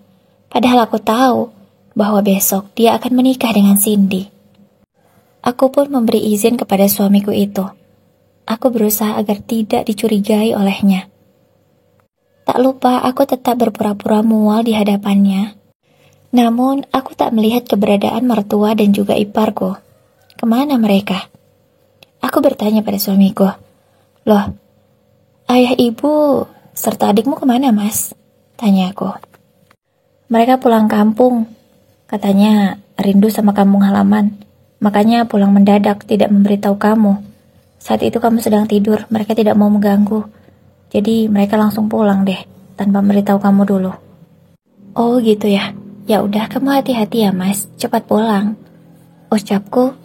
Padahal aku tahu bahwa besok dia akan menikah dengan Cindy. Aku pun memberi izin kepada suamiku itu. Aku berusaha agar tidak dicurigai olehnya. Tak lupa aku tetap berpura-pura mual di hadapannya. Namun aku tak melihat keberadaan mertua dan juga iparku. Kemana mereka? Aku bertanya pada suamiku. Loh, ayah ibu serta adikmu kemana, Mas? Tanya aku. Mereka pulang kampung. Katanya rindu sama kampung halaman. Makanya pulang mendadak, tidak memberitahu kamu. Saat itu kamu sedang tidur, mereka tidak mau mengganggu. Jadi mereka langsung pulang deh, tanpa memberitahu kamu dulu. Oh gitu ya. Ya udah, kamu hati-hati ya, Mas. Cepat pulang. Ucapku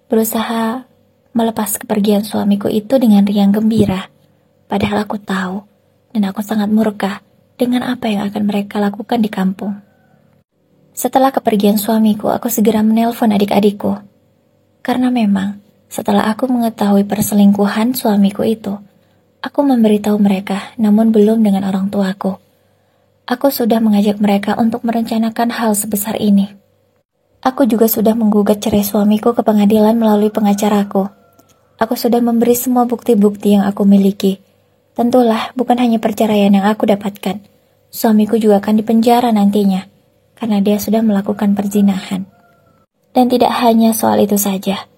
berusaha melepas kepergian suamiku itu dengan riang gembira. Padahal aku tahu, dan aku sangat murka dengan apa yang akan mereka lakukan di kampung. Setelah kepergian suamiku, aku segera menelpon adik-adikku. Karena memang, setelah aku mengetahui perselingkuhan suamiku itu, aku memberitahu mereka, namun belum dengan orang tuaku. Aku sudah mengajak mereka untuk merencanakan hal sebesar ini. Aku juga sudah menggugat cerai suamiku ke pengadilan melalui pengacaraku. Aku sudah memberi semua bukti-bukti yang aku miliki. Tentulah bukan hanya perceraian yang aku dapatkan. Suamiku juga akan dipenjara nantinya, karena dia sudah melakukan perzinahan. Dan tidak hanya soal itu saja.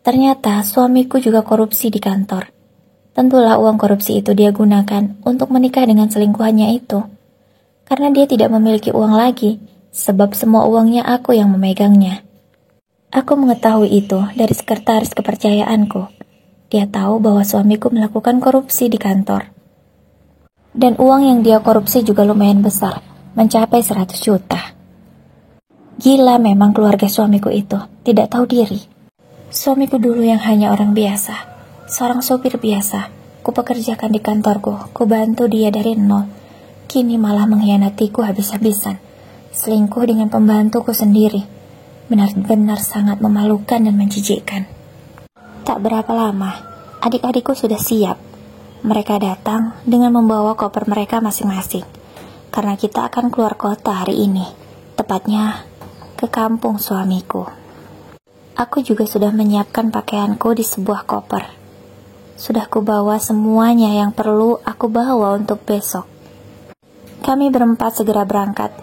Ternyata suamiku juga korupsi di kantor. Tentulah uang korupsi itu dia gunakan untuk menikah dengan selingkuhannya itu. Karena dia tidak memiliki uang lagi, sebab semua uangnya aku yang memegangnya. Aku mengetahui itu dari sekretaris kepercayaanku. Dia tahu bahwa suamiku melakukan korupsi di kantor. Dan uang yang dia korupsi juga lumayan besar, mencapai 100 juta. Gila memang keluarga suamiku itu, tidak tahu diri. Suamiku dulu yang hanya orang biasa, seorang sopir biasa, kupekerjakan di kantorku, kubantu dia dari nol. Kini malah mengkhianatiku habis-habisan, selingkuh dengan pembantuku sendiri. Benar-benar sangat memalukan dan menjijikkan. Tak berapa lama, adik-adikku sudah siap. Mereka datang dengan membawa koper mereka masing-masing, karena kita akan keluar kota hari ini, tepatnya ke kampung suamiku. Aku juga sudah menyiapkan pakaianku di sebuah koper. Sudah kubawa semuanya yang perlu aku bawa untuk besok. Kami berempat segera berangkat.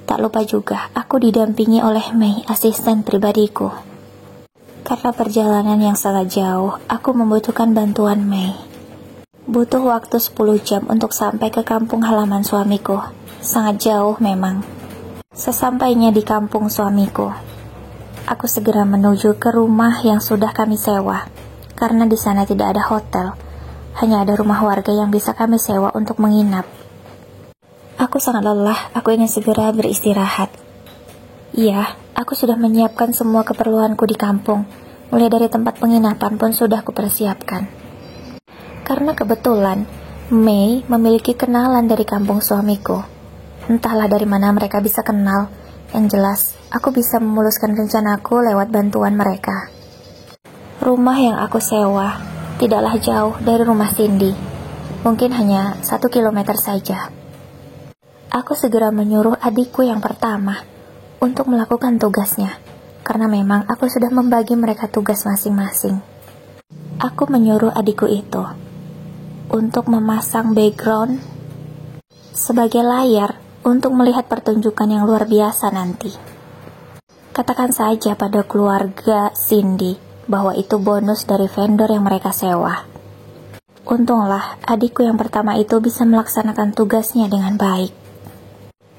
Tak lupa juga, aku didampingi oleh Mei, asisten pribadiku. Karena perjalanan yang sangat jauh, aku membutuhkan bantuan Mei. Butuh waktu 10 jam untuk sampai ke kampung halaman suamiku. Sangat jauh memang. Sesampainya di kampung suamiku, aku segera menuju ke rumah yang sudah kami sewa. Karena di sana tidak ada hotel, hanya ada rumah warga yang bisa kami sewa untuk menginap. Aku sangat lelah, aku ingin segera beristirahat. Iya, aku sudah menyiapkan semua keperluanku di kampung. Mulai dari tempat penginapan pun sudah kupersiapkan. Karena kebetulan, Mei memiliki kenalan dari kampung suamiku. Entahlah dari mana mereka bisa kenal. Yang jelas, aku bisa memuluskan rencanaku lewat bantuan mereka. Rumah yang aku sewa tidaklah jauh dari rumah Cindy. Mungkin hanya 1 kilometer saja. Aku segera menyuruh adikku yang pertama untuk melakukan tugasnya, karena memang aku sudah membagi mereka tugas masing-masing. Aku menyuruh adikku itu, untuk memasang background sebagai layar untuk melihat pertunjukan yang luar biasa nanti. Katakan saja pada keluarga Cindy bahwa itu bonus dari vendor yang mereka sewa. Untunglah adikku yang pertama itu bisa melaksanakan tugasnya dengan baik.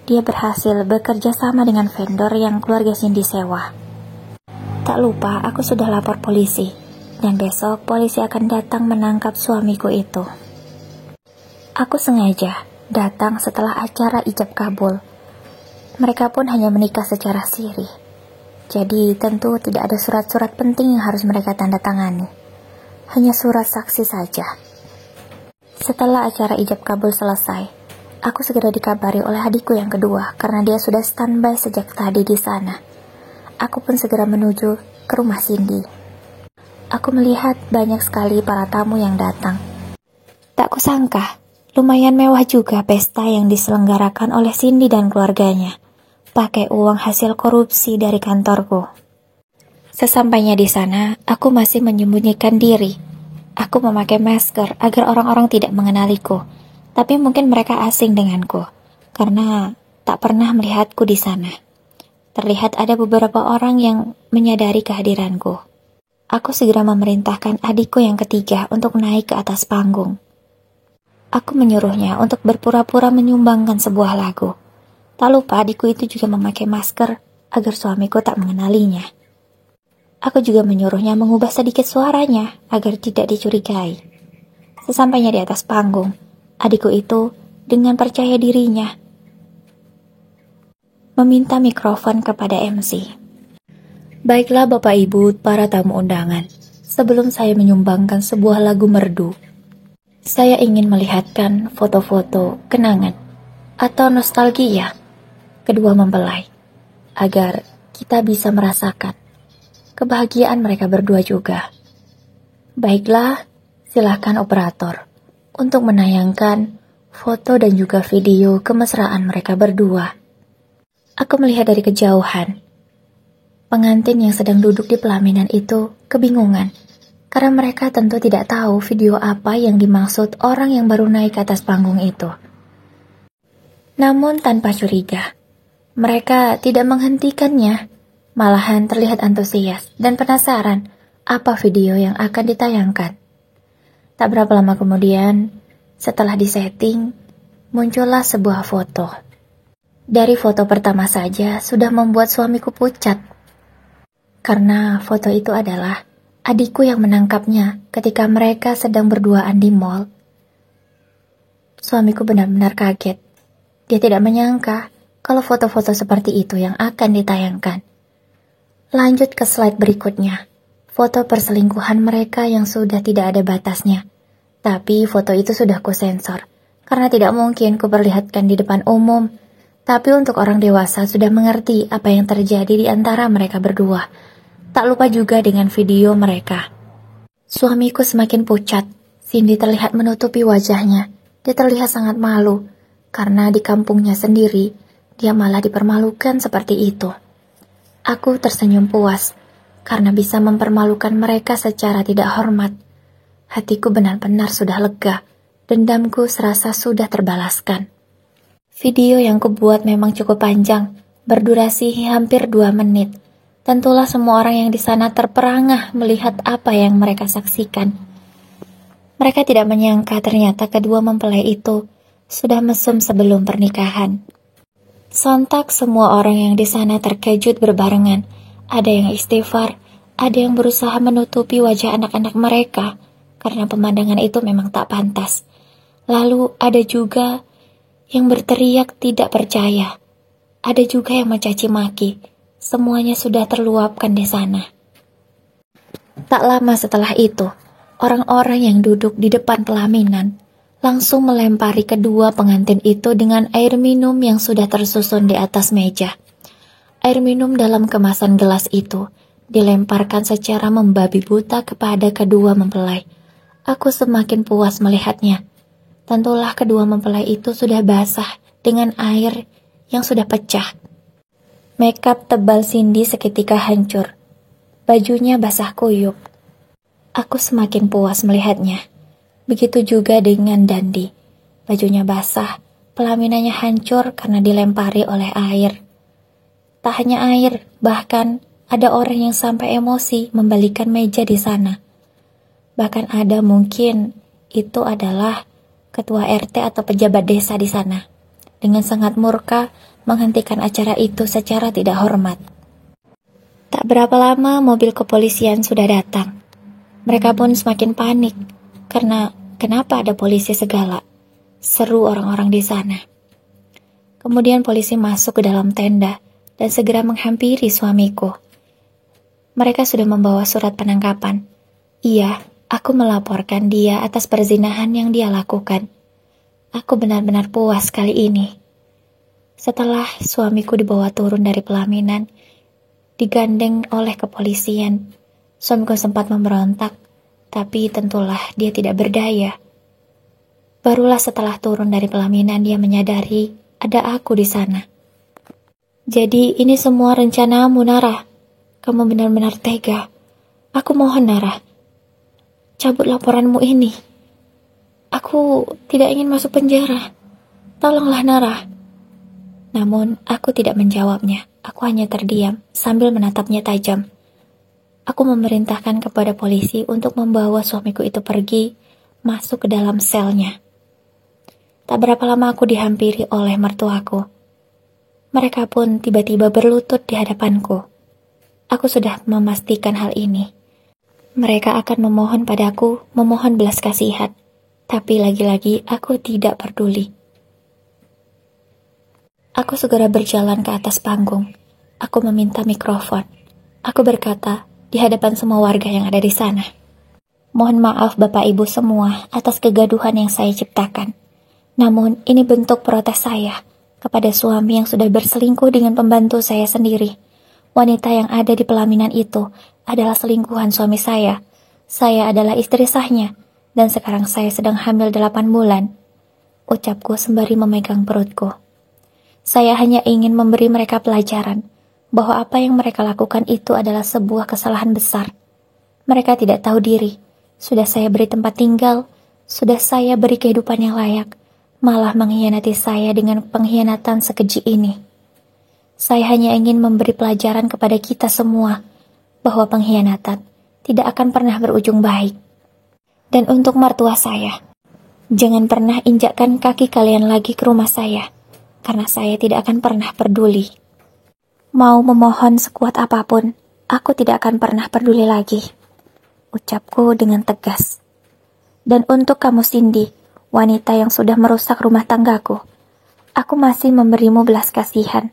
Dia berhasil bekerja sama dengan vendor yang keluarga Cindy sewa. Tak lupa aku sudah lapor polisi, dan besok polisi akan datang menangkap suamiku itu. Aku sengaja datang setelah acara ijab kabul. Mereka pun hanya menikah secara siri. Jadi tentu tidak ada surat-surat penting yang harus mereka tanda tangani. Hanya surat saksi saja. Setelah acara ijab kabul selesai, aku segera dikabari oleh adikku yang kedua karena dia sudah standby sejak tadi di sana. Aku pun segera menuju ke rumah Cindy. Aku melihat banyak sekali para tamu yang datang. Tak kusangka, lumayan mewah juga pesta yang diselenggarakan oleh Cindy dan keluarganya. Pakai uang hasil korupsi dari kantorku. Sesampainya di sana, aku masih menyembunyikan diri. Aku memakai masker agar orang-orang tidak mengenaliku. Tapi mungkin mereka asing denganku, karena tak pernah melihatku di sana. Terlihat ada beberapa orang yang menyadari kehadiranku. Aku segera memerintahkan adikku yang ketiga untuk naik ke atas panggung. Aku menyuruhnya untuk berpura-pura menyumbangkan sebuah lagu. Tak lupa adikku itu juga memakai masker agar suamiku tak mengenalinya. Aku juga menyuruhnya mengubah sedikit suaranya agar tidak dicurigai. Sesampainya di atas panggung, adikku itu dengan percaya dirinya meminta mikrofon kepada MC. Baiklah Bapak Ibu, para tamu undangan, sebelum saya menyumbangkan sebuah lagu merdu, saya ingin melihatkan foto-foto kenangan atau nostalgia kedua mempelai, agar kita bisa merasakan kebahagiaan mereka berdua juga. Baiklah, silakan operator untuk menayangkan foto dan juga video kemesraan mereka berdua. Aku melihat dari kejauhan. Pengantin yang sedang duduk di pelaminan itu kebingungan, karena mereka tentu tidak tahu video apa yang dimaksud orang yang baru naik ke atas panggung itu. Namun tanpa curiga, mereka tidak menghentikannya, malahan terlihat antusias dan penasaran apa video yang akan ditayangkan. Tak berapa lama kemudian, setelah disetting, muncullah sebuah foto. Dari foto pertama saja sudah membuat suamiku pucat. Karena foto itu adalah adikku yang menangkapnya ketika mereka sedang berduaan di mall. Suamiku benar-benar kaget. Dia tidak menyangka kalau foto-foto seperti itu yang akan ditayangkan. Lanjut ke slide berikutnya. Foto perselingkuhan mereka yang sudah tidak ada batasnya. Tapi foto itu sudah kusensor, karena tidak mungkin kuperlihatkan di depan umum. Tapi untuk orang dewasa sudah mengerti apa yang terjadi di antara mereka berdua. Tak lupa juga dengan video mereka. Suamiku semakin pucat. Cindy terlihat menutupi wajahnya. Dia terlihat sangat malu, karena di kampungnya sendiri, dia malah dipermalukan seperti itu. Aku tersenyum puas, karena bisa mempermalukan mereka secara tidak hormat. Hatiku benar-benar sudah lega, dendamku serasa sudah terbalaskan. Video yang kubuat memang cukup panjang, berdurasi hampir 2 menit. Tentulah semua orang yang di sana terperangah melihat apa yang mereka saksikan. Mereka tidak menyangka ternyata kedua mempelai itu sudah mesum sebelum pernikahan. Sontak semua orang yang di sana terkejut berbarengan. Ada yang istighfar, ada yang berusaha menutupi wajah anak-anak mereka, karena pemandangan itu memang tak pantas. Lalu ada juga yang berteriak tidak percaya. Ada juga yang mencaci maki. Semuanya sudah terluapkan di sana. Tak lama setelah itu, orang-orang yang duduk di depan pelaminan langsung melempari kedua pengantin itu dengan air minum yang sudah tersusun di atas meja. Air minum dalam kemasan gelas itu dilemparkan secara membabi buta kepada kedua mempelai. Aku semakin puas melihatnya. Tentulah kedua mempelai itu sudah basah dengan air yang sudah pecah. Makeup tebal Cindy seketika hancur. Bajunya basah kuyup. Aku semakin puas melihatnya. Begitu juga dengan Dandi. Bajunya basah, pelaminannya hancur karena dilempari oleh air. Tak hanya air, bahkan ada orang yang sampai emosi membalikan meja di sana. Bahkan ada mungkin itu adalah ketua RT atau pejabat desa di sana. Dengan sangat murka menghentikan acara itu secara tidak hormat. Tak berapa lama mobil kepolisian sudah datang. Mereka pun semakin panik karena kenapa ada polisi segala? Seru orang-orang di sana. Kemudian polisi masuk ke dalam tenda dan segera menghampiri suamiku. Mereka sudah membawa surat penangkapan. Iya, aku melaporkan dia atas perzinahan yang dia lakukan. Aku benar-benar puas kali ini. Setelah suamiku dibawa turun dari pelaminan, digandeng oleh kepolisian, suamiku sempat memberontak, tapi tentulah dia tidak berdaya. Barulah setelah turun dari pelaminan dia menyadari ada aku di sana. Jadi ini semua rencanamu, Nara. Kamu benar-benar tega. Aku mohon, Nara, cabut laporanmu ini. Aku tidak ingin masuk penjara. Tolonglah, Nara. Namun aku tidak menjawabnya. Aku hanya terdiam sambil menatapnya tajam. Aku memerintahkan kepada polisi untuk membawa suamiku itu pergi, masuk ke dalam selnya. Tak berapa lama aku dihampiri oleh mertuaku. Mereka pun tiba-tiba berlutut di hadapanku. Aku sudah memastikan hal ini. Mereka akan memohon padaku, memohon belas kasihan. Tapi lagi-lagi aku tidak peduli. Aku segera berjalan ke atas panggung. Aku meminta mikrofon. Aku berkata di hadapan semua warga yang ada di sana. Mohon maaf Bapak Ibu semua atas kegaduhan yang saya ciptakan. Namun ini bentuk protes saya kepada suami yang sudah berselingkuh dengan pembantu saya sendiri. Wanita yang ada di pelaminan itu adalah selingkuhan suami saya. Saya adalah istri sahnya, dan sekarang saya sedang hamil 8 bulan. Ucapku sembari memegang perutku. Saya hanya ingin memberi mereka pelajaran, bahwa apa yang mereka lakukan itu adalah sebuah kesalahan besar. Mereka tidak tahu diri. Sudah saya beri tempat tinggal, sudah saya beri kehidupan yang layak, malah mengkhianati saya dengan pengkhianatan sekeji ini. Saya hanya ingin memberi pelajaran kepada kita semua, bahwa pengkhianatan tidak akan pernah berujung baik. Dan untuk mertua saya, jangan pernah injakkan kaki kalian lagi ke rumah saya, karena saya tidak akan pernah peduli. Mau memohon sekuat apapun, aku tidak akan pernah peduli lagi. Ucapku dengan tegas. Dan untuk kamu Cindy, wanita yang sudah merusak rumah tanggaku, aku masih memberimu belas kasihan.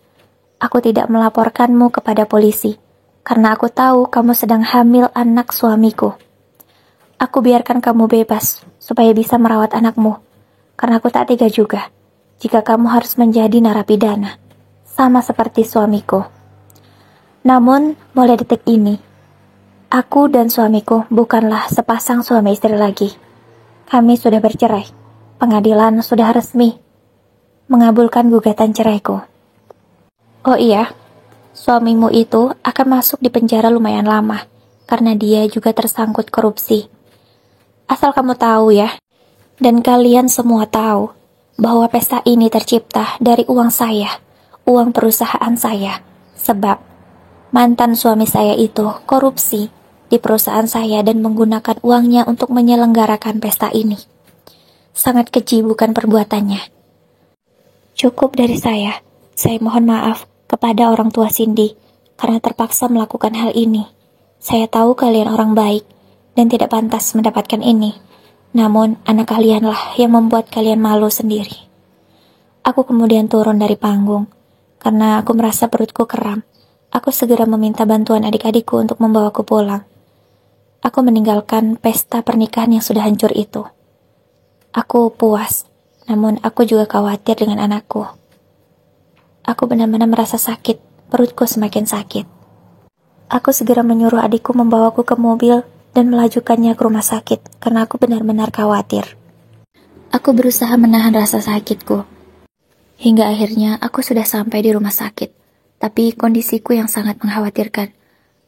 Aku tidak melaporkanmu kepada polisi, karena aku tahu kamu sedang hamil anak suamiku. Aku biarkan kamu bebas, supaya bisa merawat anakmu, karena aku tak tega juga, jika kamu harus menjadi narapidana, sama seperti suamiku. Namun, mulai detik ini, aku dan suamiku bukanlah sepasang suami istri lagi. Kami sudah bercerai. Pengadilan sudah resmi mengabulkan gugatan ceraiku. Oh iya, suamimu itu akan masuk di penjara lumayan lama, karena dia juga tersangkut korupsi. Asal kamu tahu ya, dan kalian semua tahu, bahwa pesta ini tercipta dari uang saya, uang perusahaan saya, sebab mantan suami saya itu korupsi di perusahaan saya dan menggunakan uangnya untuk menyelenggarakan pesta ini. Sangat keji bukan perbuatannya. Cukup dari saya mohon maaf kepada orang tua Cindy karena terpaksa melakukan hal ini. Saya tahu kalian orang baik dan tidak pantas mendapatkan ini. Namun anak kalianlah yang membuat kalian malu sendiri. Aku kemudian turun dari panggung karena aku merasa perutku kram. Aku segera meminta bantuan adik-adikku untuk membawaku pulang. Aku meninggalkan pesta pernikahan yang sudah hancur itu. Aku puas, namun aku juga khawatir dengan anakku. Aku benar-benar merasa sakit, perutku semakin sakit. Aku segera menyuruh adikku membawaku ke mobil dan melajukannya ke rumah sakit, karena aku benar-benar khawatir. Aku berusaha menahan rasa sakitku. Hingga akhirnya aku sudah sampai di rumah sakit, tapi kondisiku yang sangat mengkhawatirkan.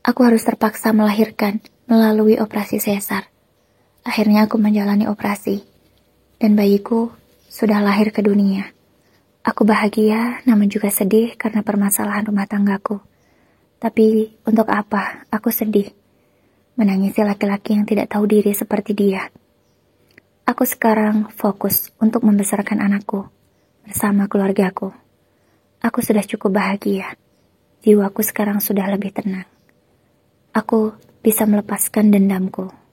Aku harus terpaksa melahirkan melalui operasi sesar. Akhirnya aku menjalani operasi, dan bayiku sudah lahir ke dunia. Aku bahagia, namun juga sedih karena permasalahan rumah tanggaku. Tapi untuk apa aku sedih? Menangisi laki-laki yang tidak tahu diri seperti dia. Aku sekarang fokus untuk membesarkan anakku bersama keluargaku. Aku sudah cukup bahagia. Jiwaku sekarang sudah lebih tenang. Aku bisa melepaskan dendamku.